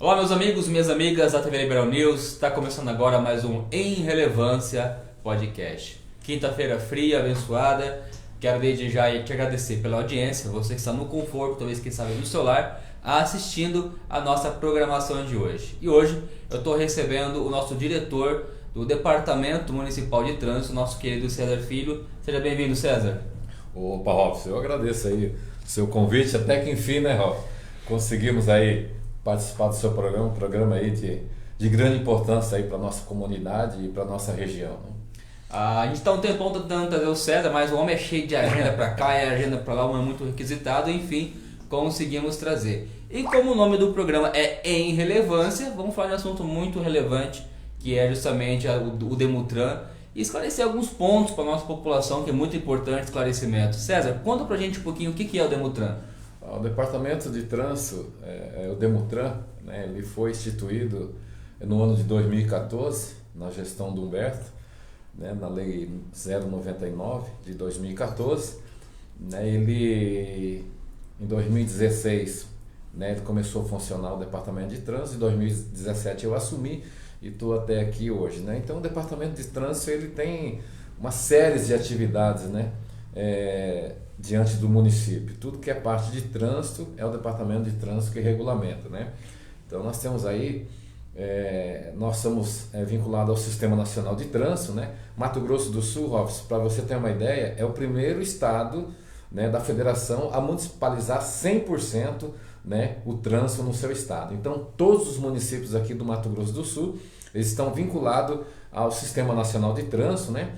Olá meus amigos, minhas amigas da TV Liberal News, está começando agora mais um Em Relevância Podcast. Quinta-feira fria, abençoada, quero desde já te agradecer pela audiência, você que está no conforto, talvez quem sabe no celular, assistindo a nossa programação de hoje. E hoje eu estou recebendo o nosso diretor do Departamento Municipal de Trânsito, nosso querido César Filho. Seja bem-vindo, César. Opa, Robson, eu agradeço aí o seu convite, até que enfim, né, Robson? Conseguimos aí participar do seu programa, um programa aí de grande importância aí para nossa comunidade e para nossa região, né? A gente está um tempão tentando trazer o César, mas o homem é cheio de agenda para cá e agenda para lá, o homem é muito requisitado, enfim, conseguimos trazer. E como o nome do programa é Em Relevância, vamos falar de um assunto muito relevante, que é justamente o Demutran, e esclarecer alguns pontos para a nossa população, que é muito importante esclarecimento. César, conta pra gente um pouquinho o que é o Demutran. O Departamento de Trânsito, o Demutran, né, ele foi instituído no ano de 2014, na gestão do Humberto, né, na Lei 099 de 2014. Né, ele, em 2016, né, ele começou a funcionar o Departamento de Trânsito, em 2017 eu assumi e estou até aqui hoje. Né? Então o Departamento de Trânsito ele tem uma série de atividades, né, diante do município. Tudo que é parte de trânsito é o Departamento de Trânsito que regulamenta. Né? Então nós temos aí, nós somos vinculados ao Sistema Nacional de Trânsito. Né? Mato Grosso do Sul, Robson, para você ter uma ideia, é o primeiro estado, né, da federação a municipalizar 100%, né, o trânsito no seu estado. Então todos os municípios aqui do Mato Grosso do Sul eles estão vinculados ao Sistema Nacional de Trânsito, né,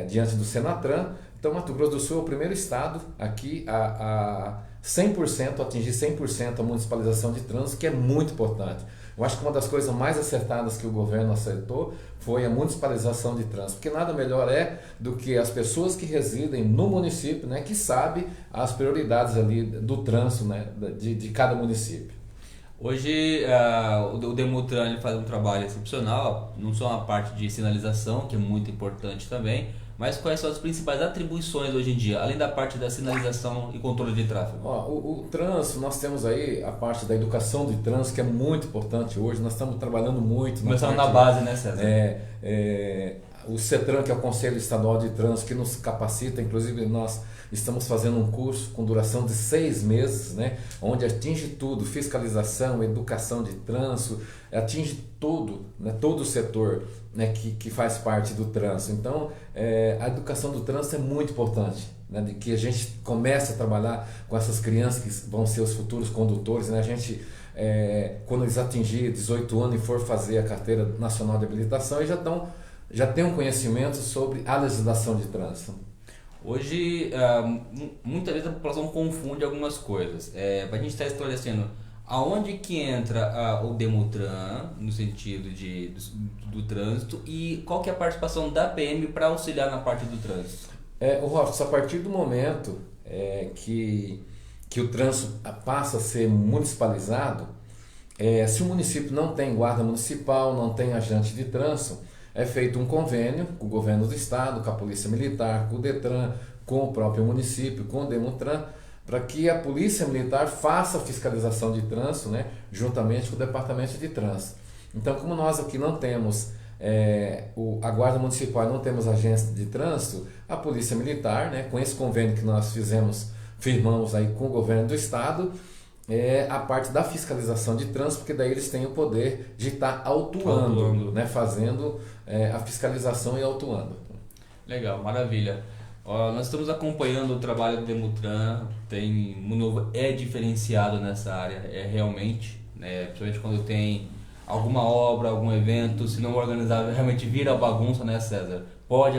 diante do Senatran. Então Mato Grosso do Sul é o primeiro estado aqui a 100%, atingir 100% a municipalização de trânsito, que é muito importante. Eu acho que uma das coisas mais acertadas que o governo acertou foi a municipalização de trânsito, porque nada melhor do que as pessoas que residem no município, né, que sabem as prioridades ali do trânsito, né, de cada município. Hoje o Demutran ele faz um trabalho excepcional, não só a parte de sinalização, que é muito importante também, mas quais são as principais atribuições hoje em dia, além da parte da sinalização e controle de tráfego? O trânsito, nós temos aí a parte da educação de trânsito, que é muito importante hoje. Nós estamos trabalhando muito começando na base, né, César? O CETRAN, que é o Conselho Estadual de Trânsito, que nos capacita. Inclusive nós estamos fazendo um curso com duração de 6 meses, né, onde atinge tudo: fiscalização, educação de trânsito, atinge tudo, né, todo o setor, né, que faz parte do trânsito. Então a educação do trânsito é muito importante, né, de que a gente comece a trabalhar com essas crianças que vão ser os futuros condutores, né, a gente quando eles atingirem 18 anos e for fazer a carteira nacional de habilitação, eles já tem um conhecimento sobre a legislação de trânsito. Hoje, muitas vezes a população confunde algumas coisas. Para a gente estar esclarecendo, aonde que entra o Demutran, no sentido do trânsito, e qual que é a participação da PM para auxiliar na parte do trânsito? O Robson, a partir do momento que o trânsito passa a ser municipalizado, se o município não tem guarda municipal, não tem agente de trânsito, é feito um convênio com o governo do estado, com a Polícia Militar, com o Detran, com o próprio município, com o Demutran, para que a Polícia Militar faça a fiscalização de trânsito, né, juntamente com o Departamento de Trânsito. Então, como nós aqui não temos a Guarda Municipal, não temos agência de trânsito, a Polícia Militar, né, com esse convênio que nós firmamos aí com o governo do estado, a parte da fiscalização de trânsito, porque daí eles têm o poder de estar autuando. Né, fazendo a fiscalização e autuando. Legal, maravilha. Nós estamos acompanhando o trabalho do Demutran, o novo é diferenciado nessa área, realmente, né, principalmente quando tem alguma obra, algum evento, se não organizado, realmente vira bagunça, né, César? Pode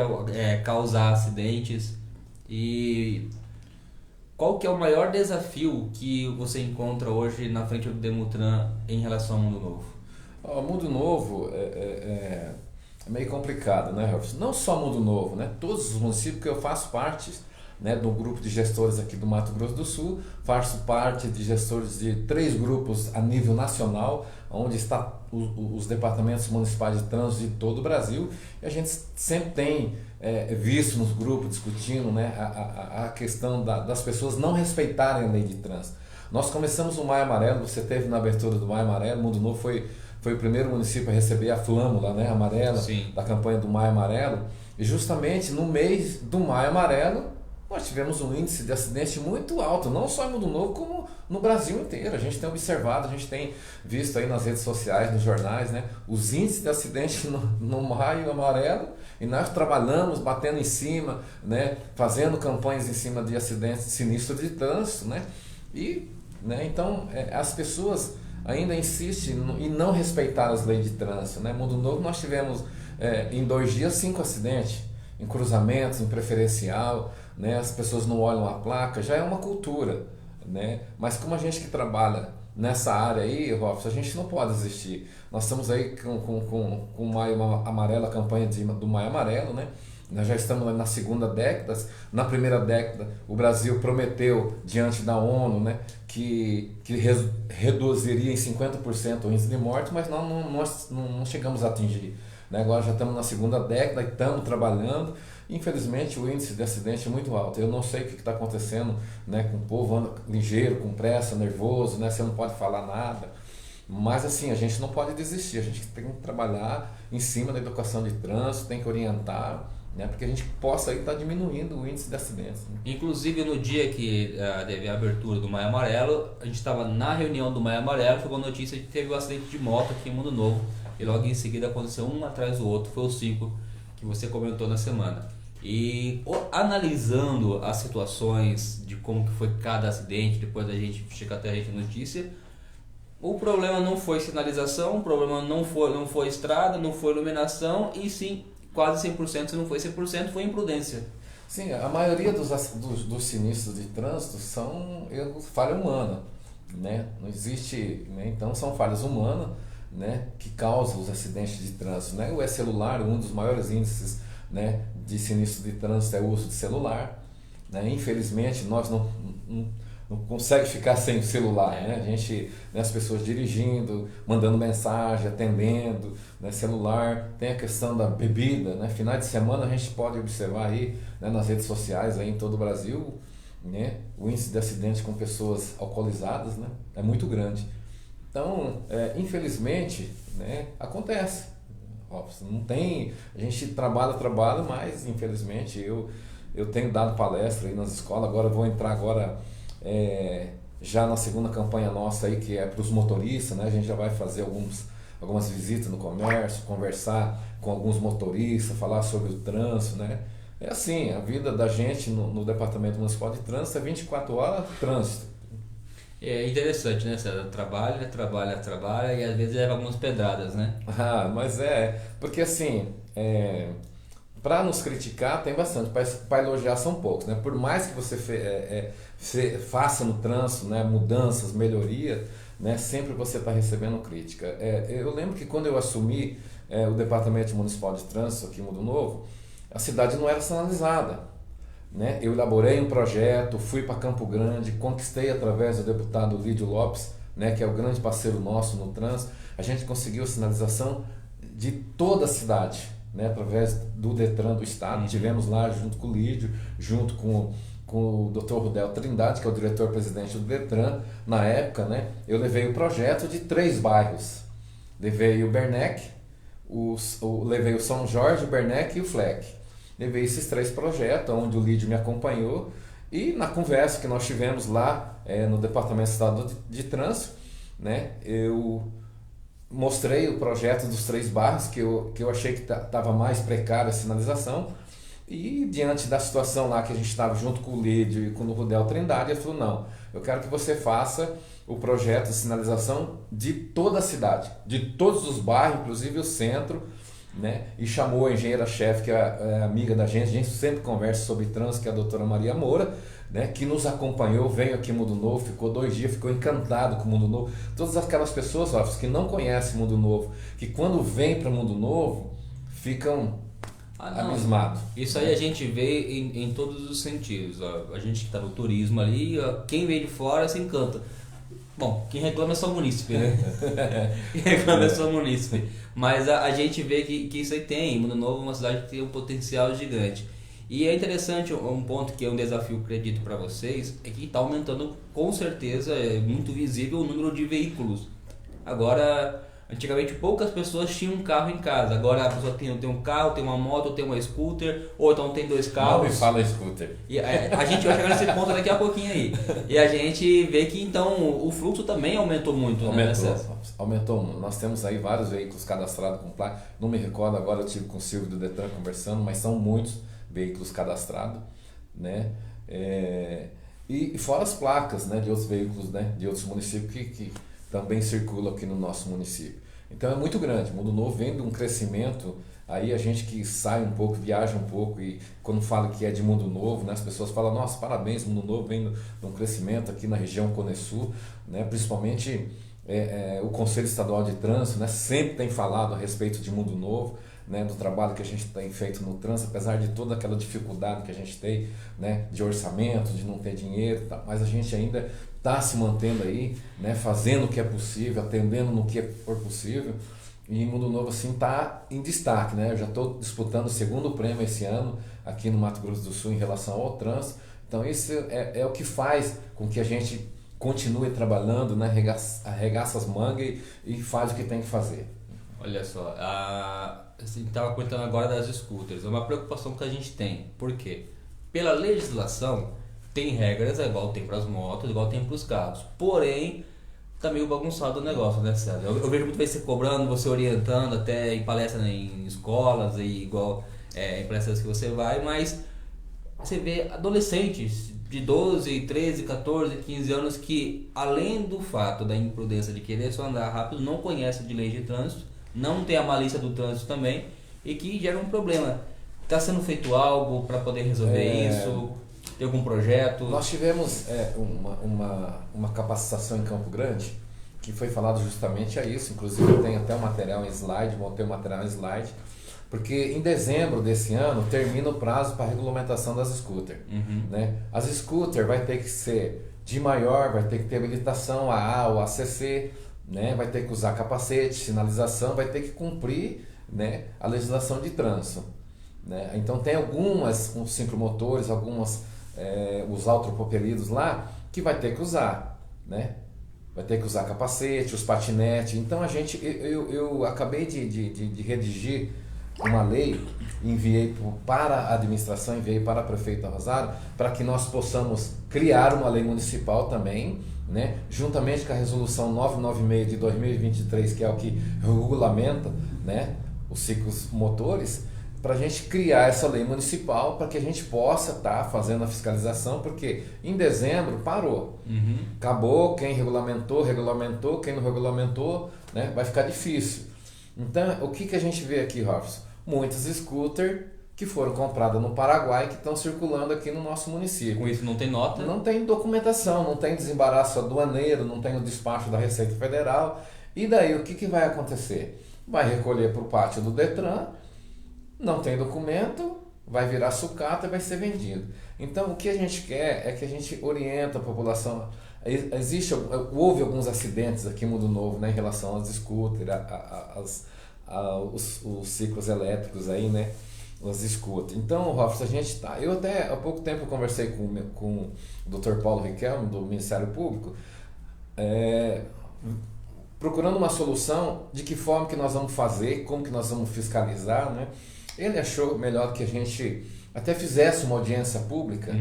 causar acidentes. E qual que é o maior desafio que você encontra hoje na frente do Demutran em relação ao Mundo Novo? O Mundo Novo é meio complicado, né, Robson? Não só Mundo Novo, né? Todos os municípios que eu faço parte, né, do grupo de gestores aqui do Mato Grosso do Sul, faço parte de gestores de 3 grupos a nível nacional, onde está os departamentos municipais de trânsito de todo o Brasil, e a gente sempre tem visto nos grupos discutindo, né, a questão das pessoas não respeitarem a lei de trânsito. Nós começamos o Maio Amarelo, você teve na abertura do Maio Amarelo, Mundo Novo foi o primeiro município a receber a flâmula, né, amarela, Sim. da campanha do Maio Amarelo, e justamente no mês do Maio Amarelo, nós tivemos um índice de acidente muito alto, não só em Mundo Novo, como no Brasil inteiro. A gente tem observado, a gente tem visto aí nas redes sociais, nos jornais, né, os índices de acidente no Maio Amarelo, e nós trabalhamos, batendo em cima, né, fazendo campanhas em cima de acidentes sinistros de trânsito, né, e, né, então as pessoas ainda insistem em não respeitar as leis de trânsito, né. Mundo Novo nós tivemos em 2 dias 5 acidentes, em cruzamentos, em preferencial, né, as pessoas não olham a placa, já é uma cultura, né, mas como a gente que trabalha nessa área aí, Robson, a gente não pode desistir. Nós estamos aí com o Maio Amarelo, a campanha do Maio Amarelo, né? Nós já estamos na segunda década. Na primeira década, o Brasil prometeu, diante da ONU, né, que reduziria em 50% o índice de morte, mas nós não chegamos a atingir. Né? Agora já estamos na segunda década e estamos trabalhando. Infelizmente, o índice de acidente é muito alto. Eu não sei o que está acontecendo, né, com o povo anda ligeiro, com pressa, nervoso, né, você não pode falar nada. Mas assim, a gente não pode desistir, a gente tem que trabalhar em cima da educação de trânsito, tem que orientar, né, porque a gente possa estar diminuindo o índice de acidentes. Né? Inclusive no dia que teve a abertura do Maio Amarelo, a gente estava na reunião do Maio Amarelo, foi uma notícia de que teve um acidente de moto aqui em Mundo Novo, e logo em seguida aconteceu um atrás do outro, foi os 5 que você comentou na semana. E analisando as situações de como que foi cada acidente, depois da gente chegar até a gente notícia, o problema não foi sinalização, o problema não foi estrada, não foi iluminação, e sim, quase 100%, se não foi 100%, foi imprudência. Sim, a maioria dos sinistros de trânsito são falha humana, né? Não existe, né? Então são falhas humanas, né, que causam os acidentes de trânsito, né? O celular, um dos maiores índices, né, de sinistro de trânsito é o uso de celular, né? Infelizmente nós não consegue ficar sem o celular, né? A gente, né, as pessoas dirigindo, mandando mensagem, atendendo, né, celular, tem a questão da bebida, né? Finais de semana a gente pode observar aí, né, nas redes sociais aí em todo o Brasil, né, o índice de acidente com pessoas alcoolizadas, né, é muito grande. Então, infelizmente, né, acontece. Não tem, a gente trabalha, mas infelizmente eu tenho dado palestra aí nas escolas, agora vou entrar já na segunda campanha nossa aí, que é para os motoristas, né? A gente já vai fazer algumas visitas no comércio, conversar com alguns motoristas, falar sobre o trânsito, né? É assim, a vida da gente no Departamento Municipal de Trânsito é 24 horas de trânsito. É interessante, né? Você trabalha e às vezes leva algumas pedradas, né? Mas porque assim, para nos criticar tem bastante, para elogiar são poucos, né? Por mais que você faça no trânsito, né, mudanças, melhorias, né, sempre você está recebendo crítica. Eu lembro que quando eu assumi o Departamento Municipal de Trânsito aqui em Mundo Novo, a cidade não era sinalizada. Né? Eu elaborei um projeto, fui para Campo Grande, conquistei através do deputado Lídio Lopes, né, que é o grande parceiro nosso no trânsito, a gente conseguiu sinalização de toda a cidade, né, através do Detran do Estado. Tivemos lá junto com o Lídio, junto com o Dr. Rudel Trindade, que é o diretor-presidente do Detran. Na época, né, eu levei o projeto de 3 bairros. Levei o Bernec, levei o São Jorge, o Bernec e o Fleck. Levei esses 3 projetos, onde o Lídio me acompanhou, e na conversa que nós tivemos lá no Departamento Estadual de Trânsito, né, eu mostrei o projeto dos 3 bairros que eu achei que estava mais precária a sinalização, e diante da situação lá que a gente estava junto com o Lídio e com o Rudel Trindade, ele falou: não, eu quero que você faça o projeto de sinalização de toda a cidade, de todos os bairros, inclusive o centro, né? E chamou a engenheira-chefe, que é amiga da gente, a gente sempre conversa sobre trânsito, que é a doutora Maria Moura, né? Que nos acompanhou, veio aqui em Mundo Novo, ficou 2 dias, ficou encantado com o Mundo Novo. Todas aquelas pessoas, ó, que não conhecem Mundo Novo, que quando vêm para Mundo Novo, ficam abismados. Isso aí a gente vê em todos os sentidos. Ó. A gente que está no turismo ali, ó, quem vem de fora se encanta. Bom, quem reclama é só o munícipe, né? Quem reclama é só o munícipe. Mas a gente vê que isso aí tem. Mundo Novo é uma cidade que tem um potencial gigante. E é interessante, um ponto que é um desafio, acredito, para vocês, é que está aumentando com certeza, é muito visível o número de veículos. Agora, antigamente poucas pessoas tinham um carro em casa, agora a pessoa tem um carro, tem uma moto, tem uma scooter, ou então tem 2 carros. Não me fala scooter. E a gente vai chegar nesse ponto daqui a pouquinho aí. E a gente vê que então o fluxo também aumentou muito. Aumentou. Nós temos aí vários veículos cadastrados com placa. Não me recordo agora, eu tive com o Silvio do Detran conversando, mas são muitos veículos cadastrados, né? E fora as placas, né, de outros veículos, né, de outros municípios que também circulam aqui no nosso município. Então é muito grande. Mundo Novo vem de um crescimento. Aí a gente que sai um pouco, viaja um pouco e quando fala que é de Mundo Novo, né, as pessoas falam, nossa, parabéns, Mundo Novo vem de um crescimento aqui na região Cone Sul, né, principalmente o Conselho Estadual de Trânsito, né, sempre tem falado a respeito de Mundo Novo, né, do trabalho que a gente tem feito no trânsito, apesar de toda aquela dificuldade que a gente tem, né, de orçamento, de não ter dinheiro, tá, mas a gente ainda está se mantendo aí, né, fazendo o que é possível, atendendo no que for possível. E Mundo Novo assim está em destaque, né? Eu já estou disputando o 2º prêmio esse ano aqui no Mato Grosso do Sul em relação ao trânsito. Então isso é o que faz com que a gente continue trabalhando, né? Arregaça as mangas e faz o que tem que fazer. Olha só, assim, estava comentando agora das scooters, é uma preocupação que a gente tem. Por quê? Pela legislação tem regras igual tem para as motos, igual tem para os carros. Porém, tá meio bagunçado o negócio, né, César? Eu vejo muito vezes você cobrando, você orientando, até em palestras em escolas, e igual em palestras que você vai, mas você vê adolescentes de 12, 13, 14, 15 anos que, além do fato da imprudência de querer só andar rápido, não conhecem de leis de trânsito, não tem a malícia do trânsito também, e que gera um problema. Está sendo feito algo para poder resolver isso? Tem algum projeto? Nós tivemos uma capacitação em Campo Grande que foi falado justamente a isso. Inclusive eu tenho até um material em slide, montei um material em slide, porque em dezembro desse ano termina o prazo para a regulamentação das scooters. Né? As scooters vai ter que ser de maior, vai ter que ter habilitação AA ou ACC, né? Vai ter que usar capacete, sinalização, vai ter que cumprir, né, a legislação de trânsito. Né? Então tem algumas, uns ciclomotores, os autopropelidos lá, que vai ter que usar, né? Vai ter que usar capacete, os patinetes. Então eu acabei de redigir uma lei, enviei para a administração, enviei para a prefeita Rosário, para que nós possamos criar uma lei municipal também, né? Juntamente com a resolução 996 de 2023, que é o que regulamenta, né, os ciclos motores, para a gente criar essa lei municipal para que a gente possa estar fazendo a fiscalização, porque em dezembro parou. Acabou, quem regulamentou, quem não regulamentou, né, vai ficar difícil. Então, o que a gente vê aqui, Robson? Muitas scooters que foram compradas no Paraguai que estão circulando aqui no nosso município. Com isso não tem nota? Não tem documentação, não tem desembaraço aduaneiro, não tem o despacho da Receita Federal. E daí, o que vai acontecer? Vai recolher para o pátio do Detran, não tem documento, vai virar sucata e vai ser vendido. Então, o que a gente quer é que a gente orienta a população. Houve alguns acidentes aqui em Mundo Novo, né, em relação aos scooters, os ciclos elétricos aí, né, os scooters. Então, Robson, a gente tá. Eu até há pouco tempo conversei com o Dr. Paulo Riquelme, do Ministério Público, procurando uma solução de que forma que nós vamos fazer, como que nós vamos fiscalizar, né? Ele achou melhor que a gente até fizesse uma audiência pública,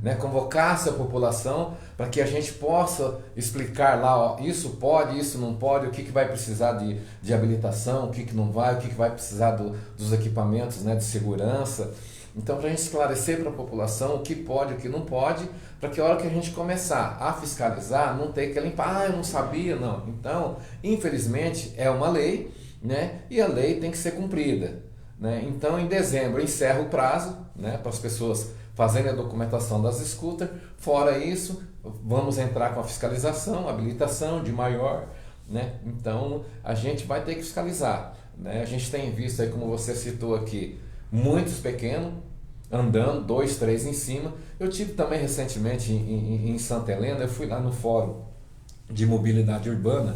né, convocasse a população para que a gente possa explicar lá, ó, isso pode, isso não pode, o que vai precisar de habilitação, o que não vai, o que vai precisar dos equipamentos, né, de segurança. Então, para a gente esclarecer para a população o que pode e o que não pode, para que a hora que a gente começar a fiscalizar, não ter que limpar, eu não sabia, não. Então, infelizmente, é uma lei, né, e a lei tem que ser cumprida. Né? Então, em dezembro, encerra o prazo, né, para as pessoas fazerem a documentação das scooters. Fora isso, vamos entrar com a fiscalização, habilitação de maior. Né? Então, a gente vai ter que fiscalizar. Né? A gente tem visto, aí, como você citou aqui, muitos pequenos andando, 2, 3 em cima. Eu tive também recentemente em Santa Helena, eu fui lá no Fórum de Mobilidade Urbana,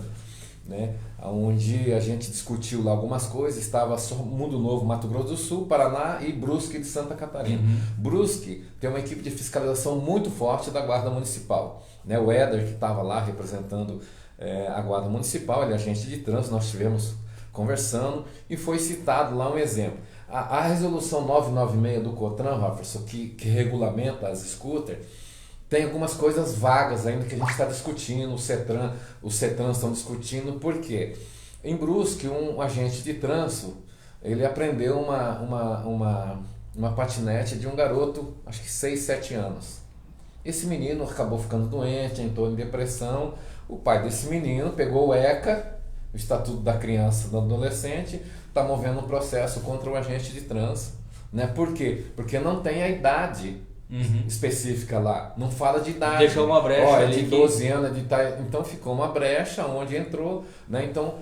né, onde a gente discutiu lá algumas coisas. Estava só Mundo Novo, Mato Grosso do Sul, Paraná e Brusque de Santa Catarina. Brusque tem uma equipe de fiscalização muito forte da Guarda Municipal, né? O Éder, que estava lá representando a Guarda Municipal, ele é agente de trânsito, nós estivemos conversando e foi citado lá um exemplo. A resolução 996 do COTRAN, Jefferson, que regulamenta as scooters, tem algumas coisas vagas ainda que a gente está discutindo, os CETRAN estão discutindo. Por quê? Em Brusque, um agente de trânsito, ele aprendeu uma patinete de um garoto, acho que 6, 7 anos. Esse menino acabou ficando doente, entrou em depressão. O pai desse menino pegou o ECA, o Estatuto da Criança e do Adolescente, está movendo um processo contra o agente de trânsito. Né? Por quê? Porque não tem a idade específica lá, não fala de idade. Deixou uma brecha ali. De 12 anos, então ficou uma brecha onde entrou, né? Então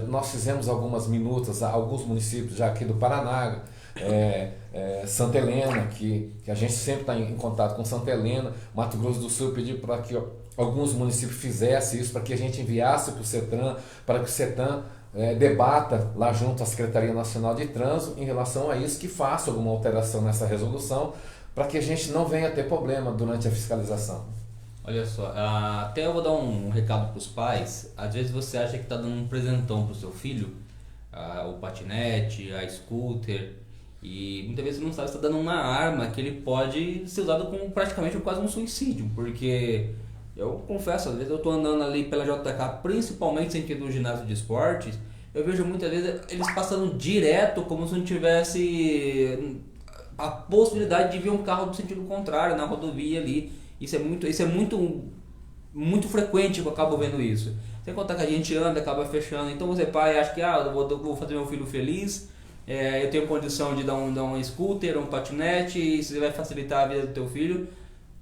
nós fizemos algumas minutas, alguns municípios já aqui do Paraná, Santa Helena, que a gente sempre está em contato com Santa Helena, Mato Grosso do Sul, pediu para que alguns municípios fizessem isso, para que a gente enviasse para o CETRAN, para que o CETRAN debata lá junto à Secretaria Nacional de Trânsito em relação a isso, que faça alguma alteração nessa resolução, para que a gente não venha ter problema durante a fiscalização. Olha só, até eu vou dar um recado para os pais. Às vezes você acha que está dando um presentão para o seu filho, o patinete, a scooter, e muitas vezes você não sabe se está dando uma arma que ele pode ser usado como praticamente quase um suicídio, porque eu confesso, às vezes eu estou andando ali pela JK, principalmente sentido do ginásio de esportes, eu vejo muitas vezes eles passando direto como se não tivesse a possibilidade de ver um carro do sentido contrário na rodovia ali. Isso é muito frequente que eu acabo vendo isso. Sem contar que a gente anda, acaba fechando. Então você pai acha que eu vou fazer meu filho feliz, eu tenho condição de dar um scooter, um patinete, e isso vai facilitar a vida do teu filho.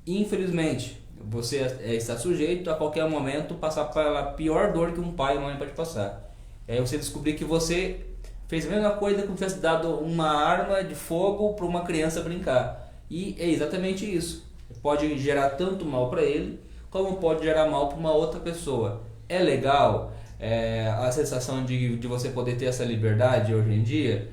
Infelizmente, você está sujeito a qualquer momento passar pela pior dor que um pai e uma mãe pode passar. É você descobrir que você fez a mesma coisa que tivesse dado uma arma de fogo para uma criança brincar. E é exatamente isso. Pode gerar tanto mal para ele, como pode gerar mal para uma outra pessoa. É legal a sensação de você poder ter essa liberdade hoje em dia?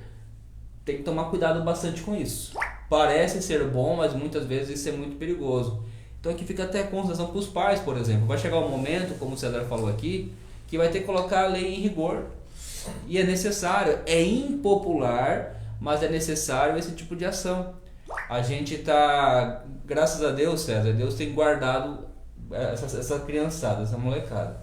Tem que tomar cuidado bastante com isso. Parece ser bom, mas muitas vezes isso é muito perigoso. Então aqui fica até a consideração para os pais, por exemplo. Vai chegar um momento, como o César falou aqui, que vai ter que colocar a lei em rigor. E é necessário, é impopular, mas é necessário esse tipo de ação. A gente está, graças a Deus, César, Deus tem guardado essa criançada, essa molecada.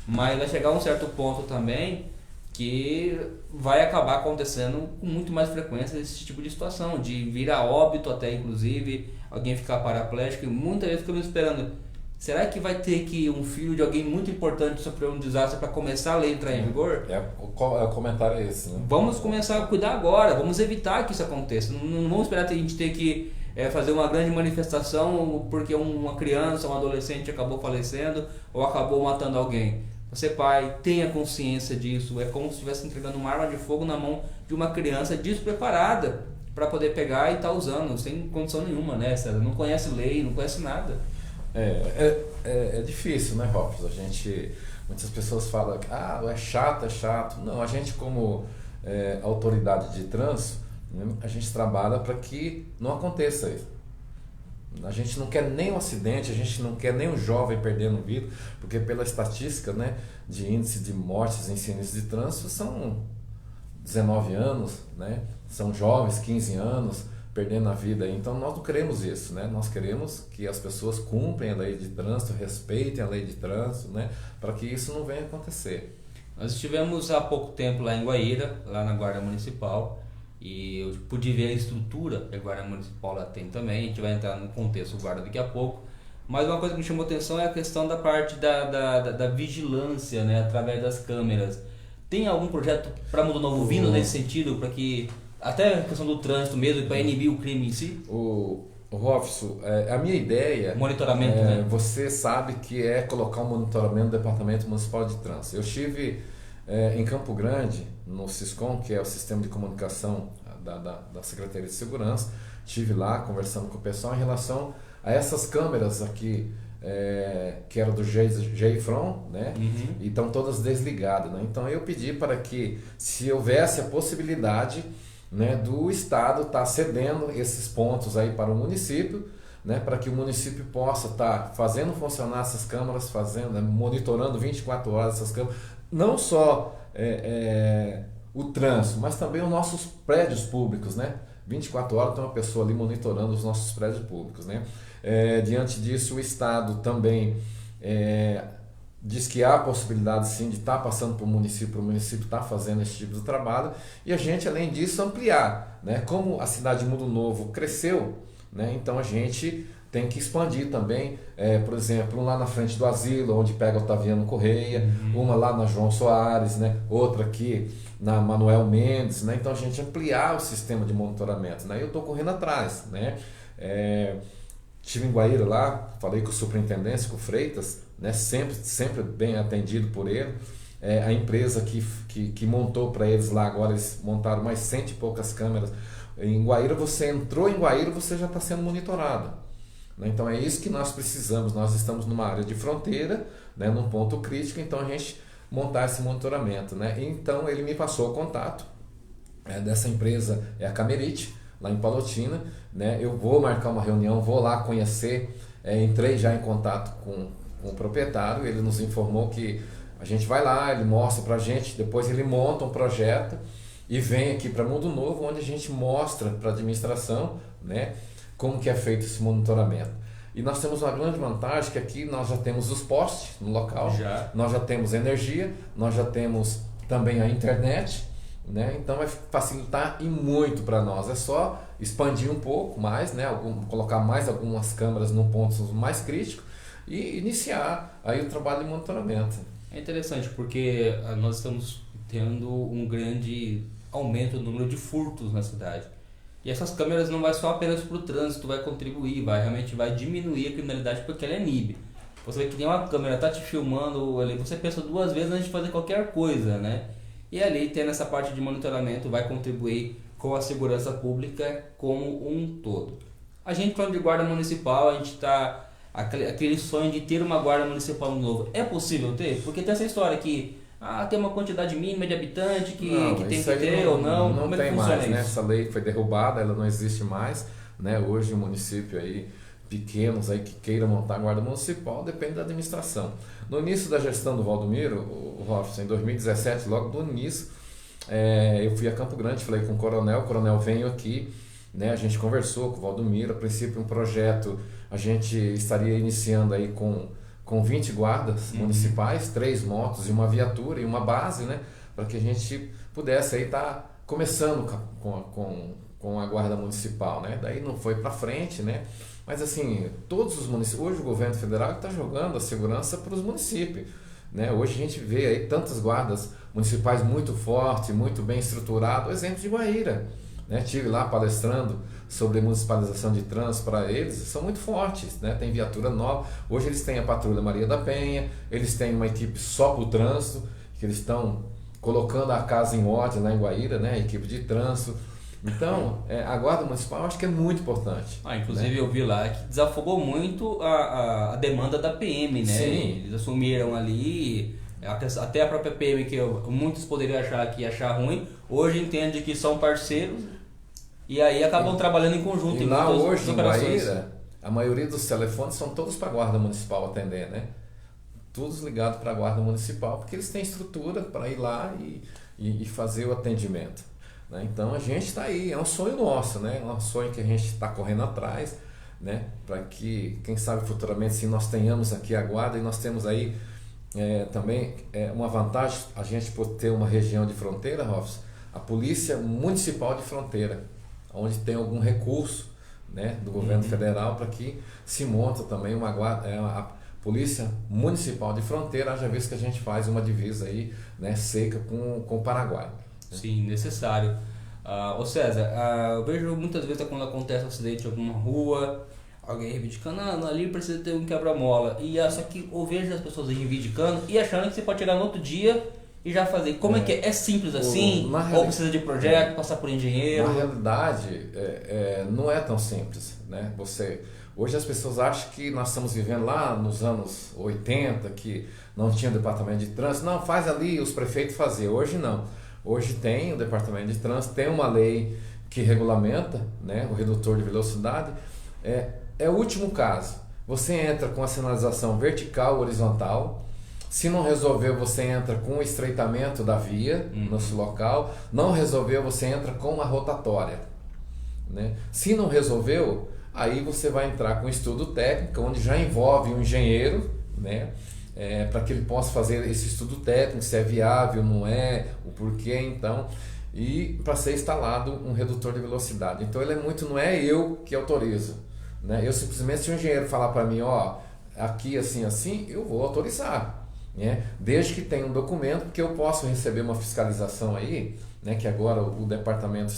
Mas vai chegar um certo ponto também que vai acabar acontecendo com muito mais frequência esse tipo de situação, de vir a óbito até, inclusive, alguém ficar paraplégico, e muitas vezes ficamos esperando. Será que vai ter que um filho de alguém muito importante sofrer um desastre para começar a lei entrar em vigor? O comentário é esse, né? Vamos começar a cuidar agora, vamos evitar que isso aconteça. Não vamos esperar a gente ter que fazer uma grande manifestação porque uma criança, um adolescente acabou falecendo ou acabou matando alguém. Você, pai, tenha consciência disso. É como se estivesse entregando uma arma de fogo na mão de uma criança despreparada para poder pegar e estar usando, sem condição nenhuma, né, César? Não conhece lei, não conhece nada. É difícil, né, Robson? Muitas pessoas falam que é chato. Não, a gente como autoridade de trânsito, a gente trabalha para que não aconteça isso. A gente não quer nem um acidente, a gente não quer nem um jovem perdendo vida, porque pela estatística, né, de índice de mortes em sinistros de trânsito são 19 anos, né? São jovens, 15 anos, perdendo a vida. Então nós não queremos isso, né? Nós queremos que as pessoas cumprem a lei de trânsito, respeitem a lei de trânsito, né? Para que isso não venha acontecer. Nós estivemos há pouco tempo lá em Guaíra, lá na Guarda Municipal, e eu pude ver a estrutura que a Guarda Municipal lá tem também. A gente vai entrar no contexto do guarda daqui a pouco. Mas uma coisa que me chamou a atenção é a questão da parte da vigilância, né? Através das câmeras. Tem algum projeto para Mundo Novo vindo nesse sentido, para que até a questão do trânsito mesmo, para inibir o crime em si? O Robson, a minha ideia... Monitoramento, né? Você sabe que é colocar um monitoramento do Departamento Municipal de Trânsito. Eu estive em Campo Grande, no SISCOM, que é o Sistema de Comunicação da Secretaria de Segurança. Estive lá conversando com o pessoal em relação a essas câmeras aqui que era do GFRON, né? E estão todas desligadas, né? Então eu pedi para que, se houvesse a possibilidade, né, do Estado estar cedendo esses pontos aí para o município, né, para que o município possa estar fazendo funcionar essas câmaras, né, monitorando 24 horas essas câmaras, não só o trânsito, mas também os nossos prédios públicos, né? 24 horas tem uma pessoa ali monitorando os nossos prédios públicos, né? Diante disso, o Estado também diz que há a possibilidade sim de estar passando para o município estar fazendo esse tipo de trabalho, e a gente, além disso, ampliar, né? Como a cidade de Mundo Novo cresceu, né? Então a gente tem que expandir também, por exemplo, um lá na frente do asilo, onde pega Otaviano Correia, uma lá na João Soares, né? Outra aqui na Manuel Mendes, né? Então a gente ampliar o sistema de monitoramento, né? Eu estou correndo atrás, né? Estive em Guaíra lá, falei com o superintendente, com o Freitas, né? Sempre bem atendido por ele. A empresa que montou para eles lá, agora eles montaram mais 100 e poucas câmeras. Em Guaíra, você entrou em Guaíra, você já está sendo monitorado, né? Então é isso que nós precisamos. Nós estamos numa área de fronteira, né? Num ponto crítico, então a gente montar esse monitoramento, né? Então ele me passou o contato dessa empresa, a Camerite, lá em Palotina, né? Eu vou marcar uma reunião, vou lá conhecer, entrei já em contato com o proprietário, ele nos informou que a gente vai lá, ele mostra pra gente, depois ele monta um projeto e vem aqui para Mundo Novo, onde a gente mostra para a administração, né, como que é feito esse monitoramento. E nós temos uma grande vantagem, que aqui nós já temos os postes no local, nós já temos energia, nós já temos também a internet, né? Então vai facilitar e muito para nós. É só expandir um pouco mais, né? Colocar mais algumas câmeras no ponto mais crítico e iniciar aí o trabalho de monitoramento. É interessante porque nós estamos tendo um grande aumento no número de furtos na cidade. E essas câmeras não vai só apenas para o trânsito, vai contribuir, realmente vai diminuir a criminalidade porque ela é inibe. Você vê que tem uma câmera, tá te filmando ali, você pensa duas vezes antes de fazer qualquer coisa, né? E ali, tendo essa parte de monitoramento, vai contribuir com a segurança pública como um todo. A gente, falando de guarda municipal, a gente tá aquele sonho de ter uma guarda municipal novo. É possível ter? Porque tem essa história que tem uma quantidade mínima de habitante que tem que ter ou não. Não Como tem mais, isso? né? Essa lei foi derrubada, ela não existe mais, né? Hoje o município aí, pequenos aí que queiram montar guarda municipal, depende da administração. No início da gestão do Valdomiro, o Robson, em 2017, logo do início, eu fui a Campo Grande, falei com o coronel veio aqui, né? A gente conversou com o Valdomiro, a princípio um projeto, a gente estaria iniciando aí com 20 guardas municipais, 3 motos e uma viatura e uma base, né? Para que a gente pudesse aí estar começando com a guarda municipal, né? Daí não foi para frente, né? Mas assim, todos os municípios, hoje o governo federal está jogando a segurança para os municípios, né? Hoje a gente vê aí tantas guardas municipais muito fortes, muito bem estruturadas, exemplo de Guaíra, né? Estive lá palestrando sobre municipalização de trânsito para eles, são muito fortes, né? Tem viatura nova, hoje eles têm a Patrulha Maria da Penha, eles têm uma equipe só para o trânsito, que eles estão colocando a casa em ordem lá em Guaíra, né? A equipe de trânsito. Então, a guarda municipal eu acho que é muito importante. Inclusive, né? Eu vi lá que desafogou muito a demanda da PM, né? Sim. Eles assumiram ali, até a própria PM, que muitos poderiam achar ruim, hoje entende que são parceiros e aí acabam trabalhando em conjunto. E em lá muitas hoje, em operações. Guaíra, a maioria dos telefones são todos para a guarda municipal atender, né? Todos ligados para a guarda municipal, porque eles têm estrutura para ir lá e fazer o atendimento. Então a gente está aí, é um sonho nosso, né? É um sonho que a gente está correndo atrás, né? Para que, quem sabe futuramente, se nós tenhamos aqui a guarda, e nós temos aí também uma vantagem, a gente por ter uma região de fronteira, Robson, a Polícia Municipal de Fronteira, onde tem algum recurso, né, do governo federal para que se monta também uma guarda, a Polícia Municipal de Fronteira, haja vez que a gente faz uma divisa aí, né, seca com o Paraguai. Sim, necessário. Ô César, eu vejo muitas vezes quando acontece um acidente em alguma rua, alguém reivindicando, ali precisa ter um quebra-mola. Só que eu vejo as pessoas reivindicando e achando que você pode chegar no outro dia e já fazer. Como é que é? É simples assim? Ou precisa de projeto, passar por engenheiro? Na realidade, não é tão simples, né? Hoje as pessoas acham que nós estamos vivendo lá nos anos 80, que não tinha departamento de trânsito. Não, faz ali, os prefeitos faziam. Hoje não. Hoje tem o departamento de trânsito, tem uma lei que regulamenta, né, o redutor de velocidade. É o último caso. Você entra com a sinalização vertical, horizontal. Se não resolveu, você entra com o estreitamento da via no seu local. Não resolveu, você entra com a rotatória, né? Se não resolveu, aí você vai entrar com estudo técnico, onde já envolve um engenheiro, né? Para que ele possa fazer esse estudo técnico, se é viável, não é, o porquê, então, e para ser instalado um redutor de velocidade. Então ele não é eu que autorizo, né? Eu simplesmente, se o engenheiro falar para mim, ó, aqui assim, assim, eu vou autorizar, né? Desde que tenha um documento, porque eu posso receber uma fiscalização aí, né? Que agora o departamento,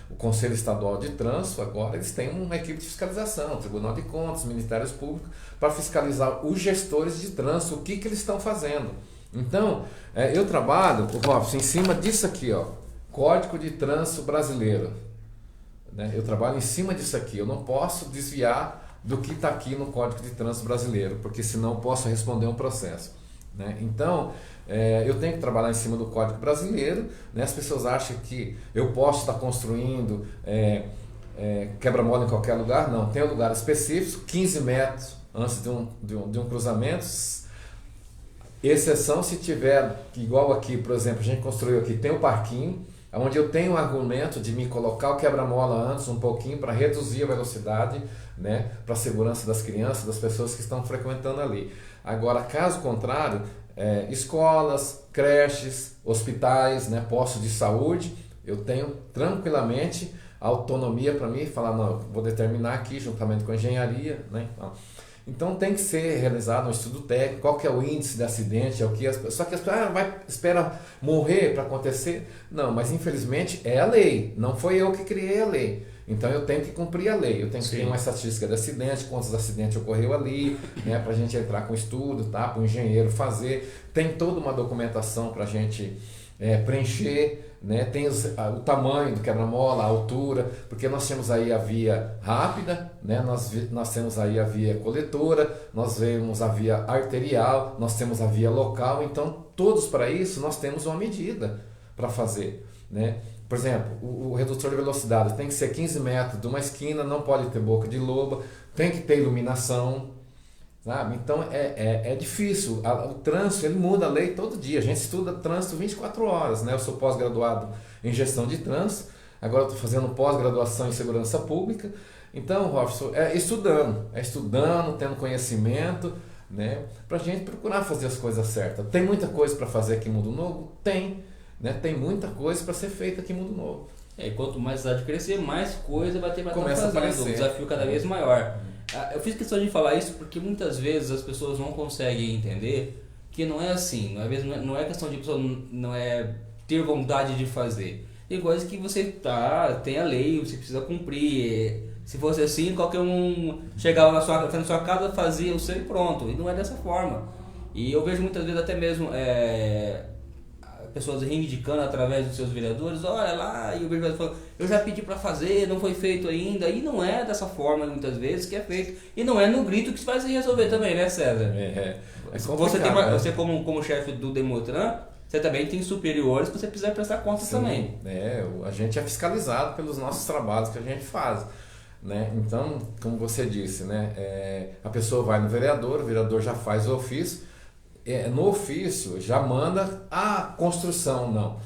o Conselho Estadual de Trânsito, agora eles têm uma equipe de fiscalização, Tribunal de Contas, Ministérios Públicos, para fiscalizar os gestores de trânsito, o que eles estão fazendo. Então, eu trabalho, Robson, em cima disso aqui, ó, Código de Trânsito Brasileiro, né? Eu trabalho em cima disso aqui, eu não posso desviar do que está aqui no Código de Trânsito Brasileiro, porque senão eu posso responder um processo, né? Então, eu tenho que trabalhar em cima do Código Brasileiro, né? As pessoas acham que eu posso estar construindo quebra-mola em qualquer lugar. Não, tem um lugar específico, 15 metros antes de um cruzamento, exceção se tiver, igual aqui, por exemplo, a gente construiu aqui, tem o parquinho, onde eu tenho um argumento de me colocar o quebra-mola antes um pouquinho para reduzir a velocidade, né, para a segurança das crianças, das pessoas que estão frequentando ali. Agora, caso contrário, escolas, creches, hospitais, né, postos de saúde, eu tenho tranquilamente autonomia para mim falar, não, vou determinar aqui juntamente com a engenharia, né? Então tem que ser realizado um estudo técnico, qual que é o índice de acidente, só que as pessoas espera morrer para acontecer. Não, mas infelizmente é a lei, não foi eu que criei a lei. Então eu tenho que cumprir a lei, eu tenho que ter uma estatística de acidente, quantos acidentes ocorreu ali, né, para a gente entrar com estudo, tá, para o engenheiro fazer. Tem toda uma documentação para a gente preencher, né? Tem o tamanho do quebra-mola, a altura, porque nós temos aí a via rápida, né? Nós temos aí a via coletora, nós temos a via arterial, nós temos a via local, então todos para isso nós temos uma medida para fazer, né? Por exemplo, o redutor de velocidade tem que ser 15 metros de uma esquina, não pode ter boca de loba, tem que ter iluminação, sabe? Então é difícil. O trânsito, ele muda a lei todo dia. A gente estuda trânsito 24 horas, né? Eu sou pós-graduado em gestão de trânsito, agora estou fazendo pós-graduação em segurança pública. Então, Robson, estudando, tendo conhecimento, né? Para a gente procurar fazer as coisas certas. Tem muita coisa para fazer aqui em Mundo Novo? Tem, né? Tem muita coisa para ser feita aqui em Mundo Novo. E quanto mais a cidade crescer, mais coisa vai ter para estar fazendo. Um desafio cada vez maior. Eu fiz questão de falar isso porque muitas vezes as pessoas não conseguem entender que não é assim. Às vezes não é questão de pessoa não ter vontade de fazer. Tem coisas que você tem a lei, você precisa cumprir. Se fosse assim, qualquer um chegava na sua casa, fazia o seu e pronto. E não é dessa forma. E eu vejo muitas vezes até mesmo pessoas reivindicando através dos seus vereadores, olha lá, e o vereador falando, eu já pedi para fazer, não foi feito ainda, e não é dessa forma muitas vezes que é feito, e não é no grito que se vai se resolver também, né, César? Você como chefe do Demutran, você também tem superiores que você precisa prestar contas também. A gente é fiscalizado pelos nossos trabalhos que a gente faz, né? Então, como você disse, né, a pessoa vai no vereador, o vereador já faz o ofício, no ofício já manda a construção, não.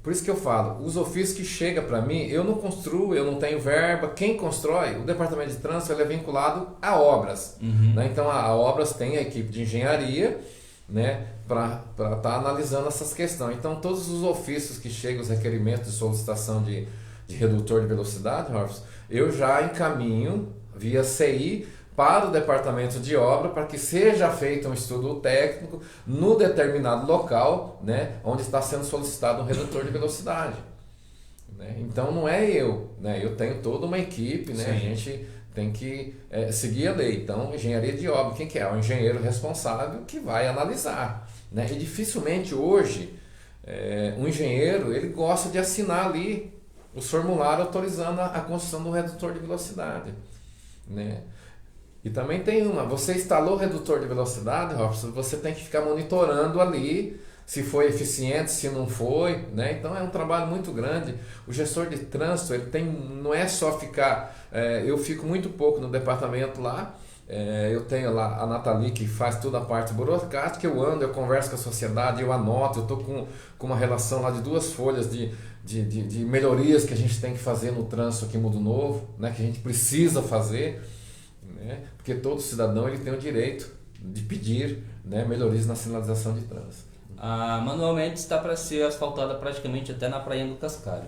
Por isso que eu falo, os ofícios que chegam para mim, eu não construo, eu não tenho verba. Quem constrói, o departamento de trânsito, ele é vinculado a obras. Né? Então a obras tem a equipe de engenharia, né, para estar analisando essas questões. Então todos os ofícios que chegam, os requerimentos de solicitação de redutor de velocidade, eu já encaminho via CI para o departamento de obra, para que seja feito um estudo técnico no determinado local, né, onde está sendo solicitado um redutor de velocidade, né? Então não é eu, né? Eu tenho toda uma equipe, né? A gente tem que seguir a lei. Então, engenharia de obra, quem que é? O engenheiro responsável que vai analisar, né? E dificilmente hoje um engenheiro ele gosta de assinar ali os formulários autorizando a construção do redutor de velocidade. né? E também tem você instalou o redutor de velocidade, Robson, você tem que ficar monitorando ali se foi eficiente, se não foi, né? Então é um trabalho muito grande. O gestor de trânsito, não é só ficar, eu fico muito pouco no departamento lá, eu tenho lá a Nathalie que faz toda a parte burocrática, eu ando, eu converso com a sociedade, eu anoto, eu estou com uma relação lá de 2 folhas de melhorias que a gente tem que fazer no trânsito aqui em Mundo Novo, né? Que a gente precisa fazer, né? Porque todo cidadão ele tem o direito de pedir, né, melhorias na sinalização de trânsito. Manualmente está para ser asfaltada praticamente até na Prainha do Cascalho.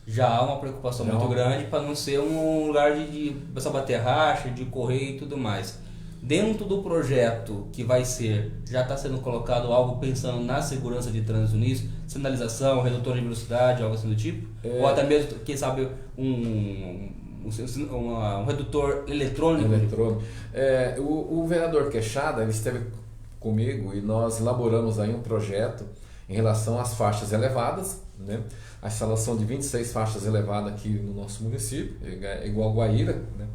Já há uma preocupação muito grande para não ser um lugar de pessoal bater racha, de correr e tudo mais. Dentro do projeto que vai ser, já está sendo colocado algo pensando na segurança de trânsito nisso? Sinalização, redutor de velocidade, algo assim do tipo? Ou até mesmo, quem sabe, um redutor eletrônico? O vereador Queixada, ele esteve comigo e nós elaboramos aí um projeto em relação às faixas elevadas, né? A instalação de 26 faixas elevadas aqui no nosso município, igual Guaíra, né?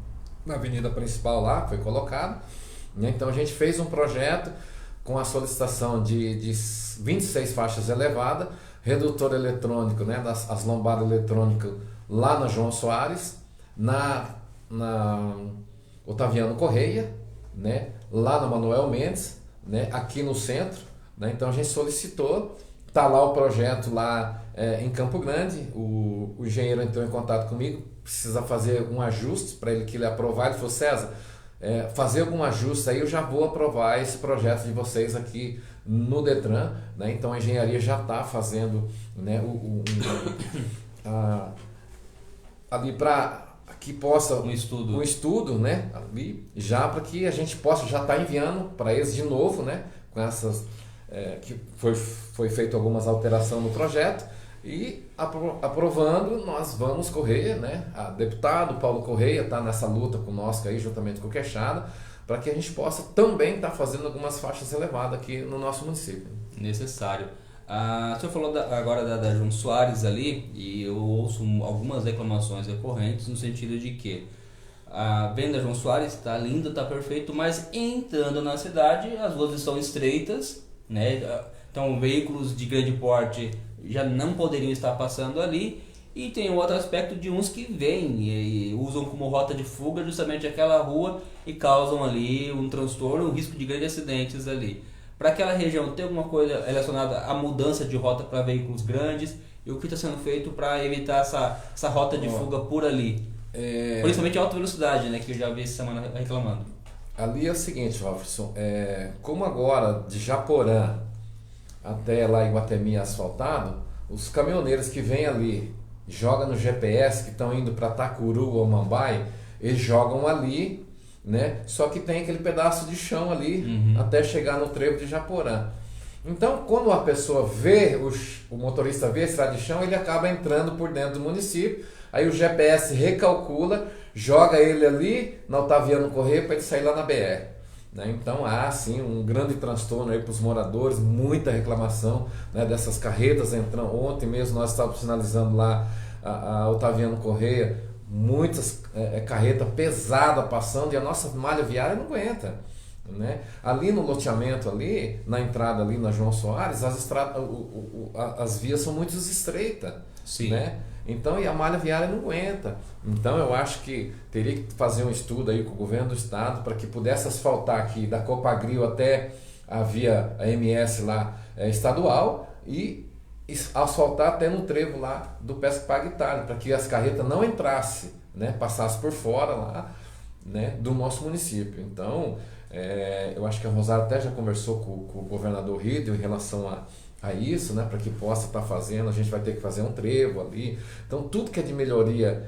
Na avenida principal lá foi colocado, né? Então a gente fez um projeto com a solicitação de 26 faixas elevadas, redutor eletrônico, né? As lombadas eletrônicas lá na João Soares, na Otaviano Correia, né? Lá na Manuel Mendes, né? Aqui no centro, né? Então a gente solicitou, está lá o projeto lá em Campo Grande, o engenheiro entrou em contato comigo, precisa fazer um ajuste para ele aprovar, ele falou: César, fazer algum ajuste aí eu já vou aprovar esse projeto de vocês aqui no Detran, né? Então a engenharia já está fazendo, né, ali para que possa um estudo, né, ali, já para que a gente possa já estar enviando para eles de novo, né, com essas que foi feito algumas alterações no projeto, e aprovando nós vamos correr, né, a deputado Paulo Correia está nessa luta conosco aí juntamente com o Queixada, para que a gente possa também estar fazendo algumas faixas elevadas aqui no nosso município. Necessário. O senhor falou agora da João Soares ali, e eu ouço algumas reclamações recorrentes no sentido de que a venda João Soares está linda, está perfeito, mas entrando na cidade as ruas estão estreitas, né? Então veículos de grande porte já não poderiam estar passando ali, e tem outro aspecto de uns que vêm e usam como rota de fuga justamente aquela rua e causam ali um transtorno, um risco de grandes acidentes ali. Para aquela região, tem alguma coisa relacionada à mudança de rota para veículos grandes, e o que está sendo feito para evitar essa rota de fuga por ali? Principalmente a alta velocidade, né, que eu já vi essa semana reclamando. Ali é o seguinte, Robson, como agora de Japorã até lá em Guatemi asfaltado, os caminhoneiros que vêm ali, jogam no GPS, que estão indo para Tacuru ou Mambai, eles jogam ali, né? Só que tem aquele pedaço de chão ali até chegar no trevo de Japorã. Então, quando a pessoa vê, o motorista vê a estrada de chão, ele acaba entrando por dentro do município, aí o GPS recalcula, joga ele ali na Otaviano Correia para ele sair lá na BR. Né? Então há sim um grande transtorno aí para os moradores, muita reclamação, né, dessas carretas entrando. Ontem mesmo nós estávamos sinalizando lá a Otaviano Correia, muitas carretas pesadas passando, e a nossa malha viária não aguenta. Né? Ali no loteamento, ali na entrada ali na João Soares, as vias são muito estreitas. Sim. Né? Então, e a malha viária não aguenta. Então eu acho que teria que fazer um estudo aí com o governo do estado para que pudesse asfaltar aqui da Copagril até a via AMS lá estadual, e asfaltar até no trevo lá do Pesca Paga Itália, para que as carretas não entrassem, né, passassem por fora lá, né, do nosso município. Então eu acho que a Rosário até já conversou com o governador Riedel em relação a isso, né, para que possa estar fazendo. A gente vai ter que fazer um trevo ali. Então tudo que é de melhoria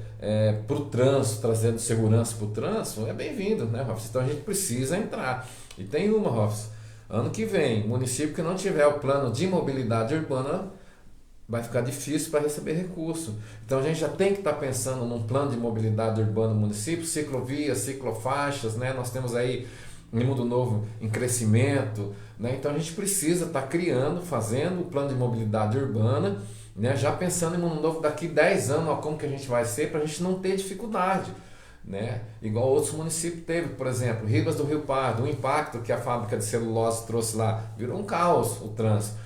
para o trânsito, trazendo segurança para o trânsito, é bem-vindo, né, Robson? Então a gente precisa entrar. E tem uma, Robson, ano que vem, município que não tiver o plano de mobilidade urbana, vai ficar difícil para receber recurso. Então a gente já tem que estar pensando num plano de mobilidade urbana no município, ciclovias, ciclofaixas, né? Nós temos aí em Mundo Novo em crescimento, né? Então a gente precisa estar criando, fazendo o plano de mobilidade urbana, né? Já pensando em Mundo Novo daqui 10 anos, ó, como que a gente vai ser, para a gente não ter dificuldade. né? Igual outros municípios teve, por exemplo, Ribas do Rio Pardo, o impacto que a fábrica de celulose trouxe lá, virou um caos o trânsito.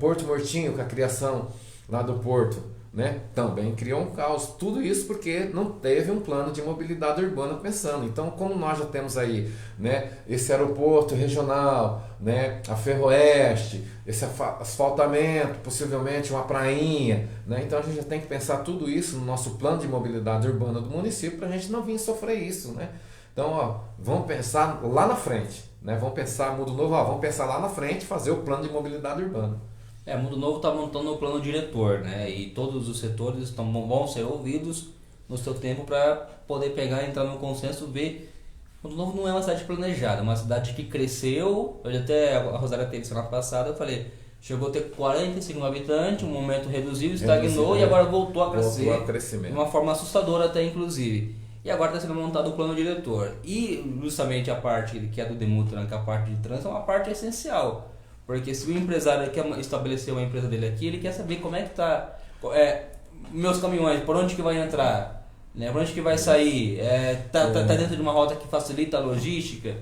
Porto Murtinho, com a criação lá do porto, né? Também criou um caos. Tudo isso porque não teve um plano de mobilidade urbana pensando. Então, como nós já temos aí, né, esse aeroporto regional, né, a Ferroeste, esse asfaltamento, possivelmente uma prainha, né? Então a gente já tem que pensar tudo isso no nosso plano de mobilidade urbana do município para a gente não vir sofrer isso, né? Então, ó, vamos pensar lá na frente, né? Vamos pensar, Mundo Novo, ó, vamos pensar lá na frente, fazer o plano de mobilidade urbana. Mundo Novo está montando o plano diretor, né? E todos os setores vão ser ouvidos no seu tempo para poder pegar, entrar no consenso, ver. Mundo Novo não é uma cidade planejada, é uma cidade que cresceu. Hoje até a Rosária teve semana passada, eu falei, chegou a ter 45 mil habitantes, um momento reduziu, estagnou e agora voltou a crescer. Voltou a crescimento. De uma forma assustadora até, inclusive. E agora está sendo montado o plano diretor. E justamente a parte que é do Demutran, que é a parte de trânsito, é uma parte essencial. Porque se o empresário quer estabelecer uma empresa dele aqui, ele quer saber como é que está meus caminhões, por onde que vai entrar, né? Por onde que vai sair, tá dentro de uma rota que facilita a logística.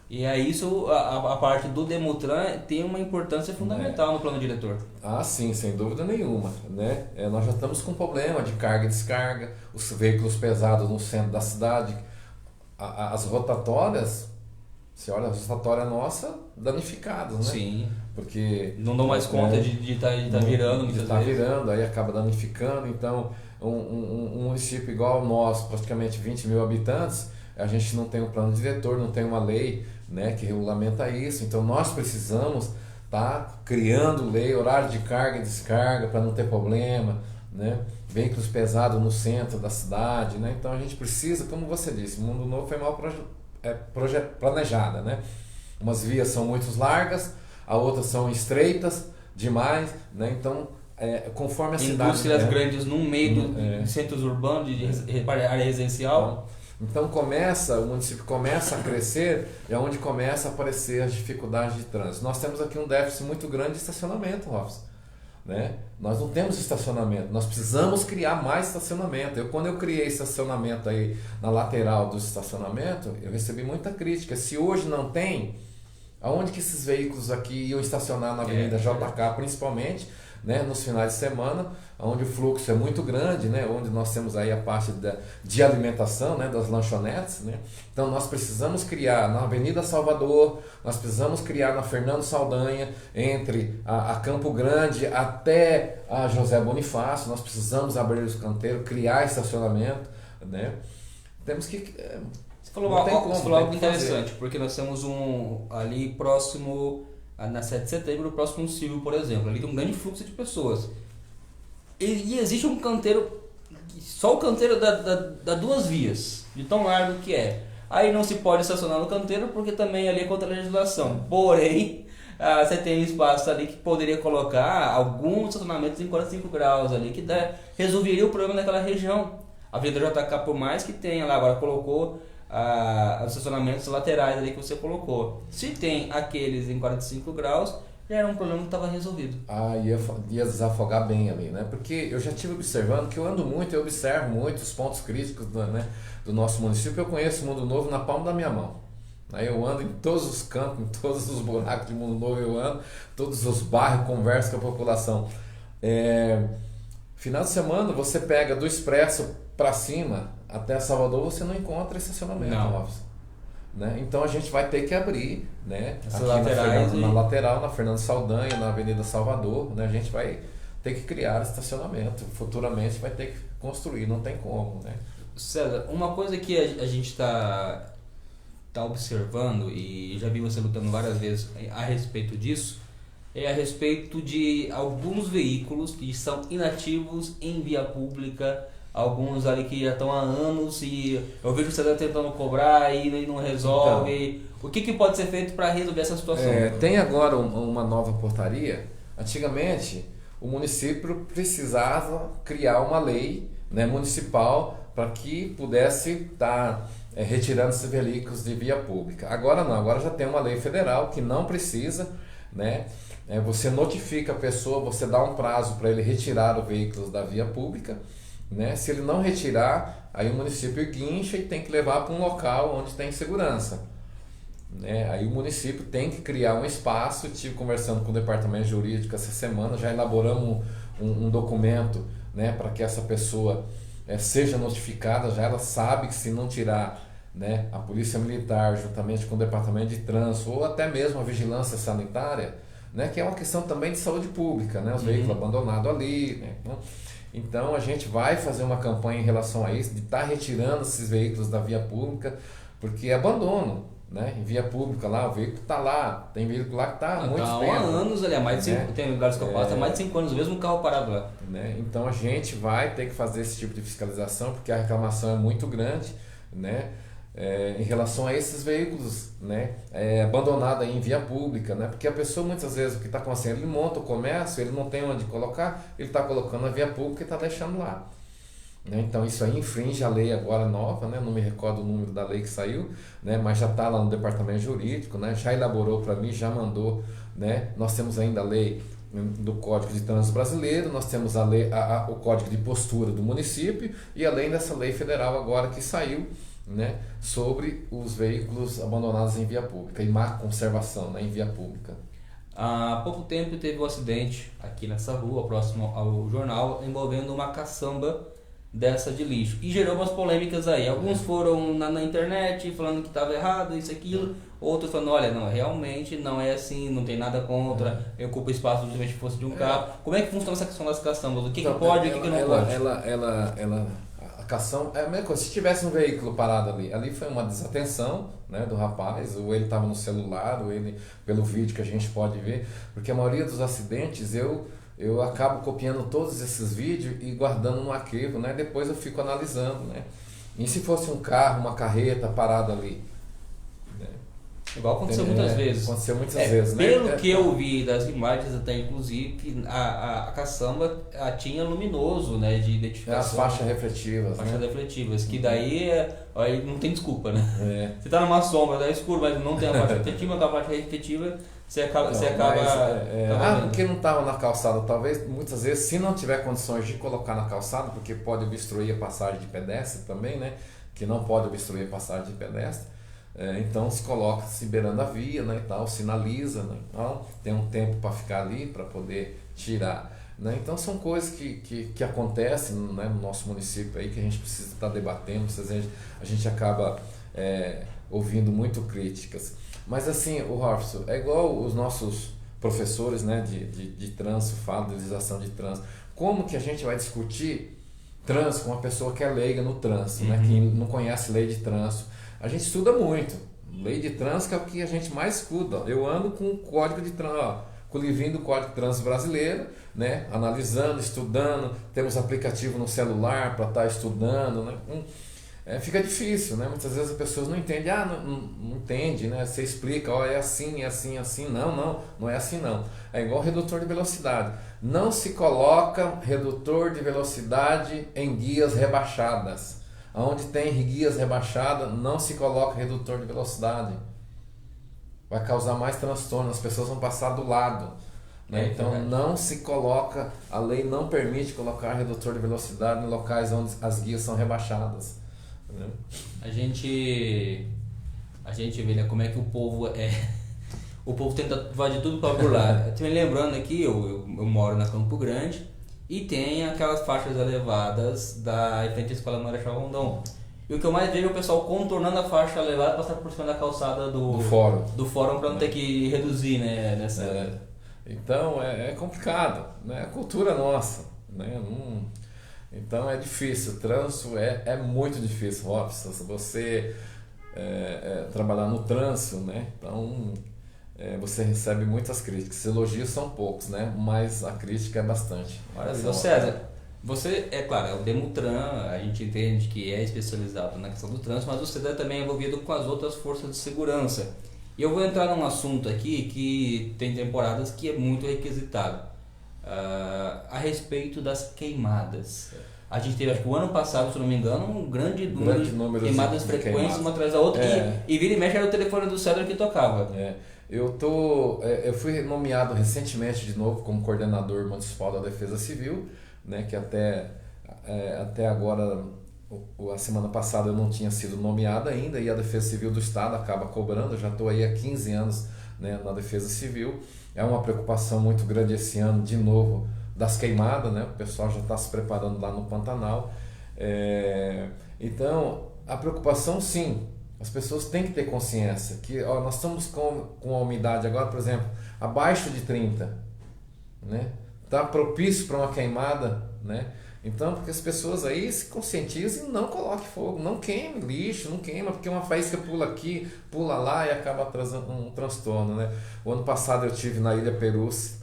E é isso, a parte do Demutran tem uma importância fundamental no plano diretor. Ah, sim, sem dúvida nenhuma, né? Nós já estamos com problema de carga e descarga, os veículos pesados no centro da cidade, as rotatórias. Você olha a rotatória nossa, danificadas, né? Sim. Porque não dão mais conta de tá virando muitas vezes. Virando, aí acaba danificando. Então, um município igual ao nosso, praticamente 20 mil habitantes, a gente não tem um plano diretor, não tem uma lei, né, que regulamenta isso. Então, nós precisamos estar criando lei, horário de carga e descarga para não ter problema, né? Veículos pesados no centro da cidade, né? Então, a gente precisa, como você disse, o Mundo Novo foi mal planejada, né? Umas vias são muito largas, a outras são estreitas demais, né? Então, conforme a cidade... Indústrias grandes no meio de centros urbanos, de área residencial. Então o município começa a crescer e é onde começa a aparecer as dificuldades de trânsito. Nós temos aqui um déficit muito grande de estacionamento, Robson, né? Nós não temos estacionamento, nós precisamos criar mais estacionamento. Quando eu criei estacionamento aí na lateral do estacionamento, eu recebi muita crítica. Se hoje não tem, aonde que esses veículos aqui iam estacionar na Avenida JK, principalmente, né, nos finais de semana, onde o fluxo é muito grande, né, onde nós temos aí a parte de alimentação, né, das lanchonetes, né? Então nós precisamos criar na Avenida Salvador, nós precisamos criar na Fernando Saldanha, entre a Campo Grande até a José Bonifácio, nós precisamos abrir os canteiros, criar estacionamento, né? Temos que... Você falou algo interessante, porque nós temos ali próximo, na 7 de setembro, próximo ao Silvio, por exemplo, ali tem um grande fluxo de pessoas. E existe um canteiro, só o canteiro dá 2 vias, de tão largo que é. Aí não se pode estacionar no canteiro, porque também ali é contra a legislação. Porém, você tem espaço ali que poderia colocar alguns estacionamentos em 45 graus ali, que resolveria o problema daquela região. A Avenida JK, por mais que tenha lá, agora colocou os estacionamentos laterais ali que você colocou. Se tem aqueles em 45 graus, já era um problema que estava resolvido. Ia desafogar bem ali, né? Porque eu já estive observando, que eu ando muito, eu observo muito os pontos críticos do nosso município. Eu conheço o Mundo Novo na palma da minha mão. Aí eu ando em todos os campos, em todos os buracos de Mundo Novo eu ando, todos os bairros, converso com a população. Final de semana você pega do Expresso para cima até Salvador, você não encontra estacionamento, né? Então a gente vai ter que abrir, né? Aqui na lateral, na Fernando Saldanha, na Avenida Salvador, né? A gente vai ter que criar estacionamento, futuramente vai ter que construir, não tem como, né? César, uma coisa que a gente está observando, e já vi você lutando várias vezes a respeito disso, é a respeito de alguns veículos que são inativos em via pública, alguns ali que já estão há anos e eu vejo que você está tentando cobrar e não resolve. Então, o que pode ser feito para resolver essa situação? Tem agora uma nova portaria. Antigamente, o município precisava criar uma lei, né, municipal para que pudesse estar retirando esses veículos de via pública. Agora não, agora já tem uma lei federal que não precisa, né? Você notifica a pessoa, você dá um prazo para ele retirar o veículo da via pública, né? Se ele não retirar, aí o município guincha e tem que levar para um local onde tem segurança, né? Aí o município tem que criar um espaço. Estive conversando com o departamento jurídico essa semana, já elaboramos um documento, né, para que essa pessoa seja notificada, já ela sabe que se não tirar, né, a polícia militar juntamente com o departamento de trânsito ou até mesmo a vigilância sanitária, né, que é uma questão também de saúde pública, né, os veículos abandonados ali, né, então a gente vai fazer uma campanha em relação a isso, de estar retirando esses veículos da via pública, porque é abandono, né, em via pública lá, o veículo está lá, tem veículo lá que está há muito tempo. Há anos, ali, há mais de 5 né? Tem lugares que eu passo há mais de 5 anos, o mesmo carro parado lá. Né? Então a gente vai ter que fazer esse tipo de fiscalização, porque a reclamação é muito grande, né? Em relação a esses veículos, né? Abandonados em via pública, né? Porque a pessoa muitas vezes, o que está acontecendo, ele monta o comércio, ele não tem onde colocar, ele está colocando na via pública e está deixando lá. Né? Então isso aí infringe a lei agora nova, né? Não me recordo o número da lei que saiu, né? Mas já está lá no departamento jurídico, né? Já elaborou para mim, já mandou, né? Nós temos ainda a lei do Código de Trânsito Brasileiro, nós temos a lei, o Código de Postura do município e além dessa lei federal agora que saiu, né? Sobre os veículos abandonados em via pública e má conservação, né? Em via pública. Há pouco tempo teve um acidente aqui nessa rua, próximo ao jornal, envolvendo uma caçamba dessa de lixo. E gerou umas polêmicas aí. Alguns foram na internet falando que estava errado, isso, aquilo. Outros falando, olha, não, realmente não é assim, não tem nada contra, eu ocupo espaço justamente se fosse de um carro. Como é que funciona essa questão das caçambas? O que, Então, que pode e o que, que não pode? A caçamba é a mesma coisa. Se tivesse um veículo parado ali foi uma desatenção, né, do rapaz, ou ele estava no celular, ou ele, pelo vídeo que a gente pode ver, porque a maioria dos acidentes eu acabo copiando todos esses vídeos e guardando no arquivo, né? Depois eu fico analisando, né? E se fosse um carro, uma carreta parada ali? Né? Igual aconteceu muitas vezes. Aconteceu muitas vezes, né? Pelo que eu vi das imagens, até inclusive, a caçamba tinha luminoso, né, de identificação. As faixas refletivas. Faixas né? refletivas, que daí aí não tem desculpa, né? É. Você tá numa sombra, tá escuro, mas não tem a faixa refletiva, com a faixa refletiva você acaba. Porque não estava na calçada, talvez muitas vezes, se não tiver condições de colocar na calçada, porque pode obstruir a passagem de pedestre também, né? Que não pode obstruir a passagem de pedestre. Então se coloca se beirando a via, né, e tal, sinaliza, né, então, tem um tempo para ficar ali para poder tirar, né? Então são coisas que acontecem, né, no nosso município aí, que a gente precisa estar debatendo, a gente acaba ouvindo muito críticas. Mas assim, o Robson, é igual os nossos professores, né, de trânsito falam, de legislação de trânsito. Como que a gente vai discutir trânsito com uma pessoa que é leiga no trânsito, né, que não conhece lei de trânsito? A gente estuda muito. Lei de trânsito é o que a gente mais estuda. Eu ando com o código de trânsito, com o livrinho do Código de Trânsito Brasileiro, né? Analisando, estudando. Temos aplicativo no celular para estar estudando, né? Fica difícil, né? Muitas vezes as pessoas não entendem. Não entende, né? Você explica, é assim, é assim, é assim. Não é assim não. É igual redutor de velocidade. Não se coloca redutor de velocidade em guias rebaixadas. Onde tem guias rebaixadas, não se coloca redutor de velocidade. Vai causar mais transtorno, as pessoas vão passar do lado. Né? Então não se coloca, a lei não permite colocar redutor de velocidade em locais onde as guias são rebaixadas. Entendeu? A gente vê, né, como é que o povo o povo tenta fazer tudo para burlar. Estou me lembrando aqui, eu moro na Campo Grande, e tem aquelas faixas elevadas da em frente à Escola Marechal Rondon. E o que eu mais vejo é o pessoal contornando a faixa elevada, passar por cima da calçada do fórum para não ter que reduzir, né? Então é complicado, né? A cultura nossa, né? Então é difícil, o trânsito é muito difícil, Robson. Você trabalhar no trânsito, né? Então você recebe muitas críticas. Elogios são poucos, né? Mas a crítica é bastante. Maravilha. César, você, claro, é o Demutran, a gente entende que é especializado na questão do trânsito, mas você também é envolvido com as outras forças de segurança. E eu vou entrar num assunto aqui que tem temporadas que é muito requisitado, a respeito das queimadas. A gente teve, acho que o ano passado, se não me engano, um grande número de queimadas frequentes, uma atrás da outra, e vira e mexe era o telefone do César que tocava. Eu fui nomeado recentemente de novo como coordenador municipal da Defesa Civil, né, que até até agora, a semana passada eu não tinha sido nomeado ainda e a Defesa Civil do Estado acaba cobrando. Eu já estou aí há 15 anos, né, na Defesa Civil. É uma preocupação muito grande esse ano, de novo, das queimadas, né? O pessoal já está se preparando lá no Pantanal. Então, a preocupação, sim, as pessoas têm que ter consciência que nós estamos com a umidade agora, por exemplo, abaixo de 30, né? Está propício para uma queimada, né? Então, porque as pessoas aí se conscientizem e não coloquem fogo, não queime lixo, não queima, porque uma faísca pula aqui, pula lá e acaba trazendo um transtorno, né? O ano passado eu estive na Ilha Peruce,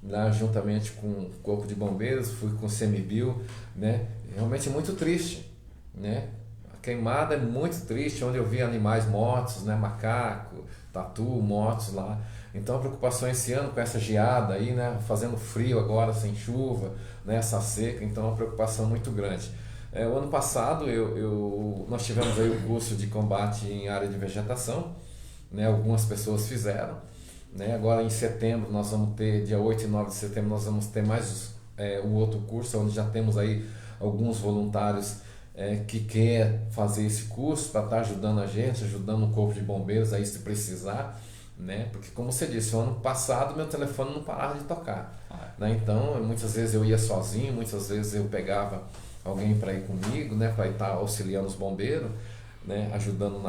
lá juntamente com o Corpo de Bombeiros, fui com o CMBio, né? Realmente é muito triste, né? A queimada é muito triste, onde eu vi animais mortos, né? Macaco, tatu mortos lá. Então a preocupação esse ano com essa geada aí, né? Fazendo frio agora, sem chuva, né? Essa seca, então é uma preocupação muito grande. O ano passado nós tivemos aí o curso de combate em área de vegetação, né? Algumas pessoas fizeram, né? Agora em setembro nós vamos ter, dia 8 e 9 de setembro, nós vamos ter mais um outro curso, onde já temos aí alguns voluntários que quer fazer esse curso para estar ajudando a gente, ajudando o Corpo de Bombeiros aí se precisar, né? Porque como você disse, o ano passado meu telefone não parava de tocar, né? Então muitas vezes eu ia sozinho, muitas vezes eu pegava alguém para ir comigo, né? Para estar auxiliando os bombeiros, né? Ajudando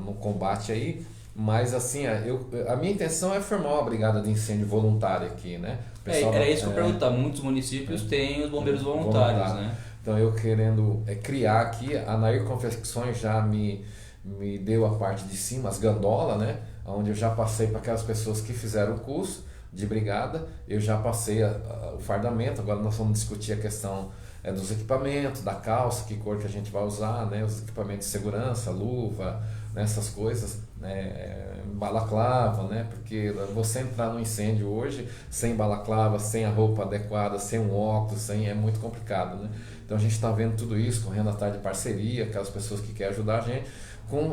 no combate aí. Mas assim, a minha intenção é formar uma brigada de incêndio voluntária aqui, né? Era isso que eu ia perguntar. Muitos municípios têm os bombeiros voluntários, né? Então eu querendo criar aqui, a Nair Confecções já me deu a parte de cima, as gandolas, né? Onde eu já passei para aquelas pessoas que fizeram o curso de brigada, eu já passei o fardamento. Agora nós vamos discutir a questão dos equipamentos, da calça, que cor que a gente vai usar, né? Os equipamentos de segurança, luva, né? Essas coisas, né? Balaclava, né? Porque você entrar no incêndio hoje sem balaclava, sem a roupa adequada, sem um óculos, é muito complicado, né? Então a gente está vendo tudo isso, correndo atrás de parceria, aquelas pessoas que querem ajudar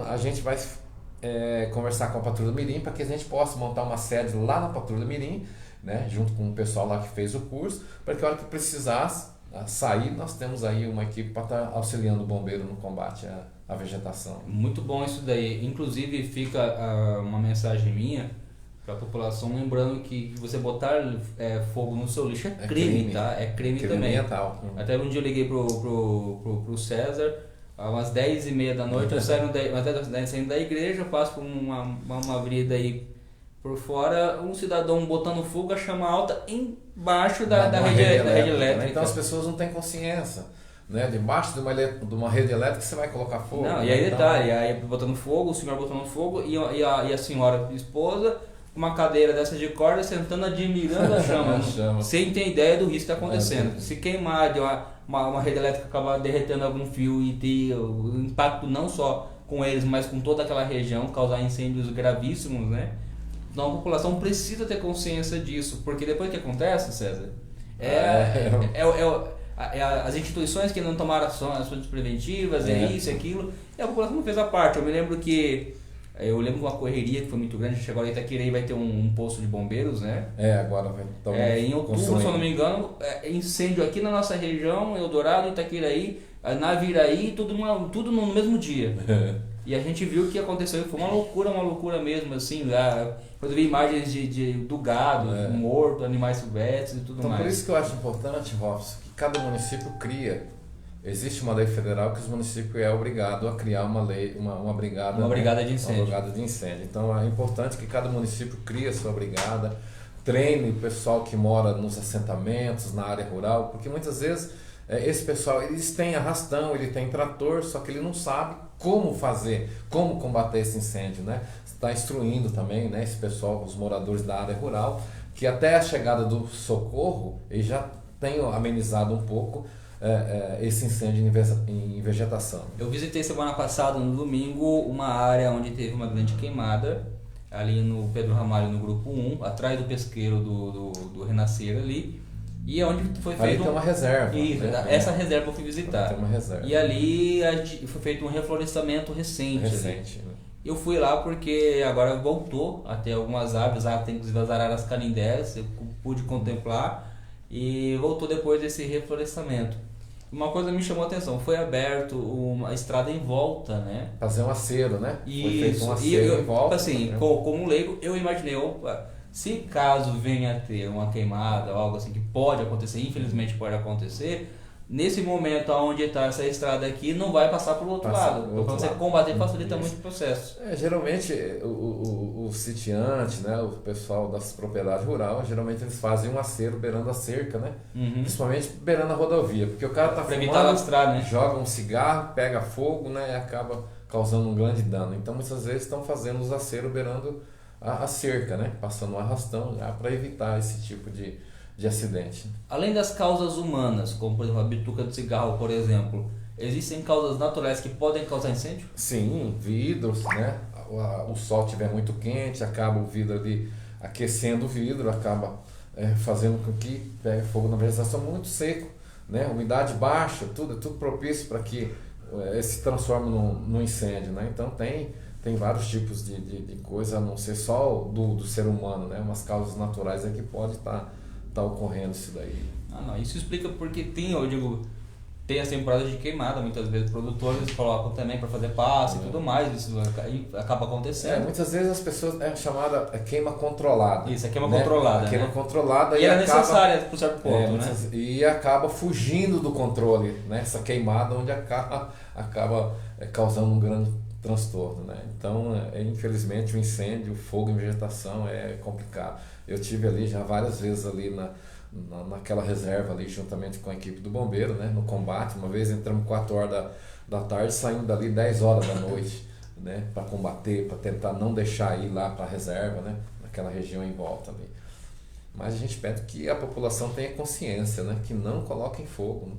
a gente vai conversar com a Patrulha Mirim para que a gente possa montar uma sede lá na Patrulha Mirim, né? Junto com o pessoal lá que fez o curso, para que a hora que precisasse sair, nós temos aí uma equipe para estar auxiliando o bombeiro no combate à vegetação. Muito bom isso daí. Inclusive fica uma mensagem minha para a população, lembrando que você botar fogo no seu lixo é crime, tá? É crime também. Ambiental. Até um dia eu liguei pro César, às 10h30 da noite, eu saindo da igreja, passo por uma avenida aí por fora, um cidadão botando fogo a chama alta embaixo da rede elétrica. Né? Então as pessoas não têm consciência, né? Debaixo de uma rede elétrica você vai colocar fogo. Não, e aí detalhe, aí botando fogo, o senhor botando fogo e a senhora esposa, uma cadeira dessa de corda, sentando admirando a chama, sem ter ideia do risco que está acontecendo. Se queimar de uma rede elétrica, acabar derretendo algum fio e ter o impacto não só com eles, mas com toda aquela região, causar incêndios gravíssimos, né? Então a população precisa ter consciência disso, porque depois que acontece, César, as instituições que não tomaram ações preventivas, isso e aquilo, e a população não fez a parte. Eu lembro de uma correria que foi muito grande. Chegou lá em Itaquiraí, vai ter um posto de bombeiros, né? Agora vai em outubro, se eu não me engano, incêndio aqui na nossa região, Eldorado, Itaquiraí, Naviraí, tudo no mesmo dia. E a gente viu o que aconteceu, foi uma loucura mesmo, assim, quando eu vi imagens do gado, morto, animais silvestres e tudo mais. Então por isso que eu acho importante, Robson, que cada município existe uma lei federal que os municípios é obrigado a criar uma brigada. Uma brigada de incêndio. Uma brigada de incêndio. Então é importante que cada município crie a sua brigada, treine o pessoal que mora nos assentamentos, na área rural, porque muitas vezes esse pessoal, eles têm arrastão, ele tem trator, só que ele não sabe como combater esse incêndio, né? Está instruindo também, né, esse pessoal, os moradores da área rural, que até a chegada do socorro, eles já tenham amenizado um pouco esse incêndio em vegetação. Eu visitei semana passada, no domingo, uma área onde teve uma grande queimada, ali no Pedro Ramalho, no grupo 1, atrás do pesqueiro do Renascer ali, e é onde foi feito... Ali tem uma reserva. Isso, né? Essa reserva eu fui visitar. Tem uma reserva. E ali foi feito um reflorestamento recente. Né? Eu fui lá porque agora voltou a ter algumas árvores, tem inclusive as araras canindés, eu pude contemplar, e voltou depois desse reflorestamento. Uma coisa me chamou a atenção, foi aberto uma estrada em volta, né? Fazer um acero, né? Foi feito um Isso, e acero em volta. assim, né? como leigo, eu imaginei, opa, se caso venha a ter uma queimada ou algo assim que pode acontecer, infelizmente pode acontecer, nesse momento onde está essa estrada aqui, não vai passar para o outro Passa lado. pro Então, outro para você lado. combater, facilita Isso. muito o processo. Geralmente o sitiante, né, o pessoal das propriedades rurais, geralmente eles fazem um acero beirando a cerca, né? Uhum. Principalmente beirando a rodovia, porque o cara tá Para evitar fumando, lastrar, né? joga um cigarro, pega fogo, né, e acaba causando um grande dano. Então muitas vezes estão fazendo os aceros beirando a cerca, né, passando um arrastão para evitar esse tipo de acidente. Além das causas humanas, como por exemplo a bituca de cigarro, por exemplo, existem causas naturais que podem causar incêndio? Sim, vidros, né? O sol estiver muito quente, acaba o vidro ali aquecendo o vidro, acaba fazendo com que pegue fogo na vegetação muito seco, né? Umidade baixa, é tudo propício para que se transforme num incêndio, né? Então tem vários tipos de coisa, a não ser só do ser humano, né? Umas causas naturais é que pode estar ocorrendo isso daí. Não, isso explica porque tem as temporadas de queimada, muitas vezes produtores colocam também para fazer passe e tudo mais, isso acaba acontecendo. Muitas vezes as pessoas chamada queima controlada. Isso, é queima né? controlada. A queima né? controlada E era necessária por certo ponto, né? E acaba fugindo do controle, né? Essa queimada onde acaba causando um grande transtorno, né? Então, infelizmente, o incêndio, o fogo em vegetação é complicado. Eu tive ali já várias vezes ali naquela reserva ali, juntamente com a equipe do bombeiro, né? No combate. Uma vez entramos 4 horas da tarde, saindo dali 10 horas da noite, né? Para combater, para tentar não deixar ir lá para a reserva, né? Naquela região em volta ali. Mas a gente pede que a população tenha consciência, né? Que não coloquem fogo.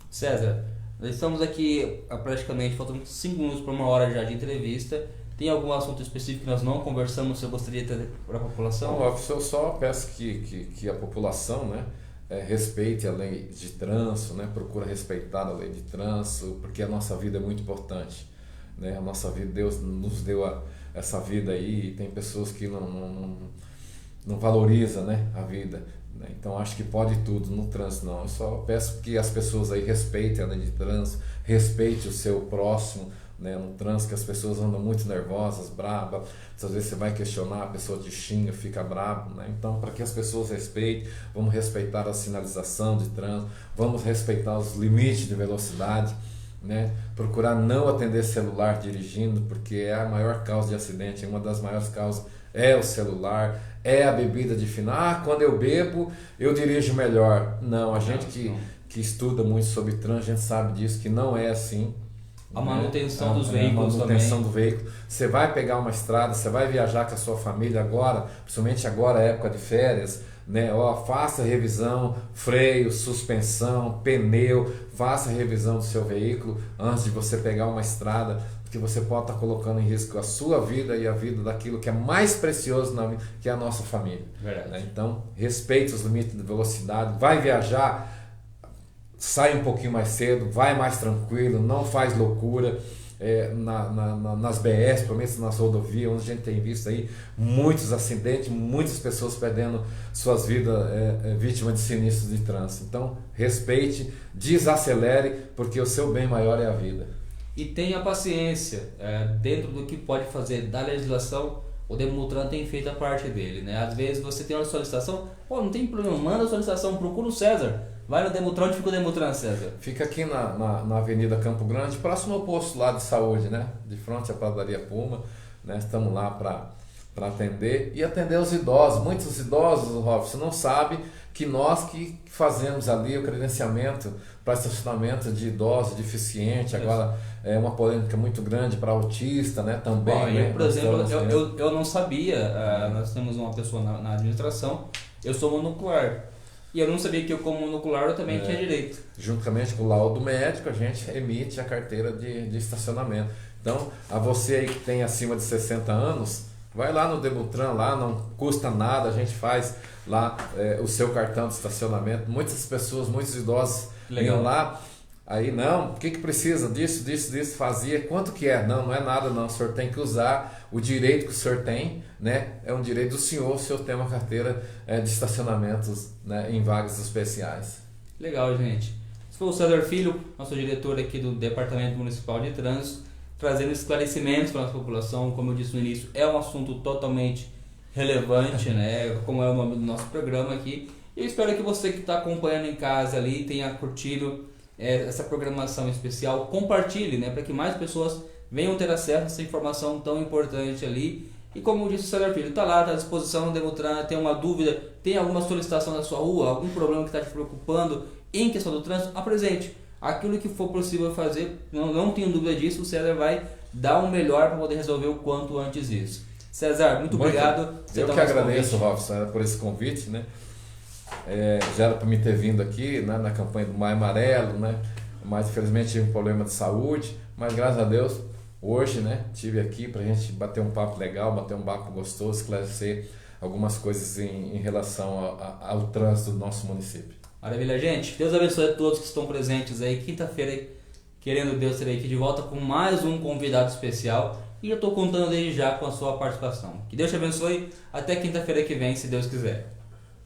César, nós estamos aqui praticamente faltando 5 minutos para 1 hora já de entrevista. Tem algum assunto específico que nós não conversamos, você gostaria de ter para a população? Não, eu só peço que a população, né, respeite a lei de trânsito, né, procura respeitar a lei de trânsito, porque a nossa vida é muito importante. Né? A nossa vida, Deus nos deu essa vida aí, e tem pessoas que não valorizam, né, a vida. Né? Então acho que pode tudo no trânsito, não. Eu só peço que as pessoas aí respeitem a lei de trânsito, respeite o seu próximo. Né, no trânsito, que as pessoas andam muito nervosas, bravas, às vezes você vai questionar, a pessoa te xinga, fica bravo, né? Então, para que as pessoas respeitem, vamos respeitar a sinalização de trânsito, vamos respeitar os limites de velocidade, né? Procurar não atender celular dirigindo, porque é a maior causa de acidente, uma das maiores causas é o celular, é a bebida de final. Quando eu bebo, eu dirijo melhor. Não, a gente que estuda muito sobre trânsito, a gente sabe disso, que não é assim. A manutenção dos veículos também. A manutenção do veículo. Você vai pegar uma estrada, você vai viajar com a sua família agora, principalmente agora, época de férias, né? Faça revisão, freio, suspensão, pneu, faça revisão do seu veículo antes de você pegar uma estrada, porque você pode estar colocando em risco a sua vida e a vida daquilo que é mais precioso na vida, que é a nossa família. Verdade. Né? Então, respeite os limites de velocidade, vai viajar, sai um pouquinho mais cedo, vai mais tranquilo, não faz loucura nas BS, principalmente nas rodovias, onde a gente tem visto aí muitos acidentes, muitas pessoas perdendo suas vidas vítimas de sinistros de trânsito. Então, respeite, desacelere, porque o seu bem maior é a vida. E tenha paciência, dentro do que pode fazer da legislação, o Demutran tem feito a parte dele, né? Às vezes você tem uma solicitação, não tem problema, manda a solicitação, procura o César. Vai no Demutran, onde fica o Demutran, César? Fica aqui na Avenida Campo Grande, próximo ao posto lá de saúde, né? De frente à padaria Puma, né? Estamos lá para atender e atender os idosos. Muitos idosos, Robson, não sabem que nós que fazemos ali o credenciamento para estacionamento de idosos, deficiente. Agora é uma polêmica muito grande para autista, né? Também. Eu, por exemplo, eu não sabia, nós temos uma pessoa na administração, eu sou monocular. E eu não sabia que eu, como monocular, eu também tinha direito. Juntamente com o laudo médico, a gente emite a carteira de estacionamento. Então, a você aí que tem acima de 60 anos, vai lá no Demutran, lá não custa nada, a gente faz lá o seu cartão de estacionamento. Muitas pessoas, muitos idosos iam lá, aí não, o que precisa disso, fazia, quanto que é? Não é nada não, o senhor tem que usar o direito que o senhor tem, né? É um direito do senhor, o senhor tem uma carteira de estacionamentos, né, em vagas especiais. Legal, gente. Esse foi o César Filho, nosso diretor aqui do Departamento Municipal de Trânsito, trazendo esclarecimentos para a nossa população. Como eu disse no início, é um assunto totalmente relevante, né? Como é o nome do nosso programa aqui. Eu espero que você que está acompanhando em casa ali tenha curtido essa programação especial. Compartilhe, né? Para que mais pessoas venham ter acesso a essa informação tão importante ali. E como disse o César Filho, está lá, está à disposição do Demutran. Tem uma dúvida, tem alguma solicitação na sua rua, algum problema que está te preocupando em questão do trânsito, apresente. Aquilo que for possível fazer, não tenho dúvida disso, o César vai dar o melhor para poder resolver o quanto antes isso. César, muito obrigado. Eu que agradeço, Robson, por esse convite, né? Já era para me ter vindo aqui, né, na campanha do Maio Amarelo, né? Mas infelizmente tive um problema de saúde, mas graças a Deus hoje, né, tive aqui para a gente bater um papo legal, bater um papo gostoso, esclarecer algumas coisas em relação ao trânsito do nosso município. Maravilha, gente. Deus abençoe a todos que estão presentes aí. Quinta-feira, querendo Deus, serei aqui de volta com mais um convidado especial. E eu estou contando desde já com a sua participação. Que Deus te abençoe. Até quinta-feira que vem, se Deus quiser.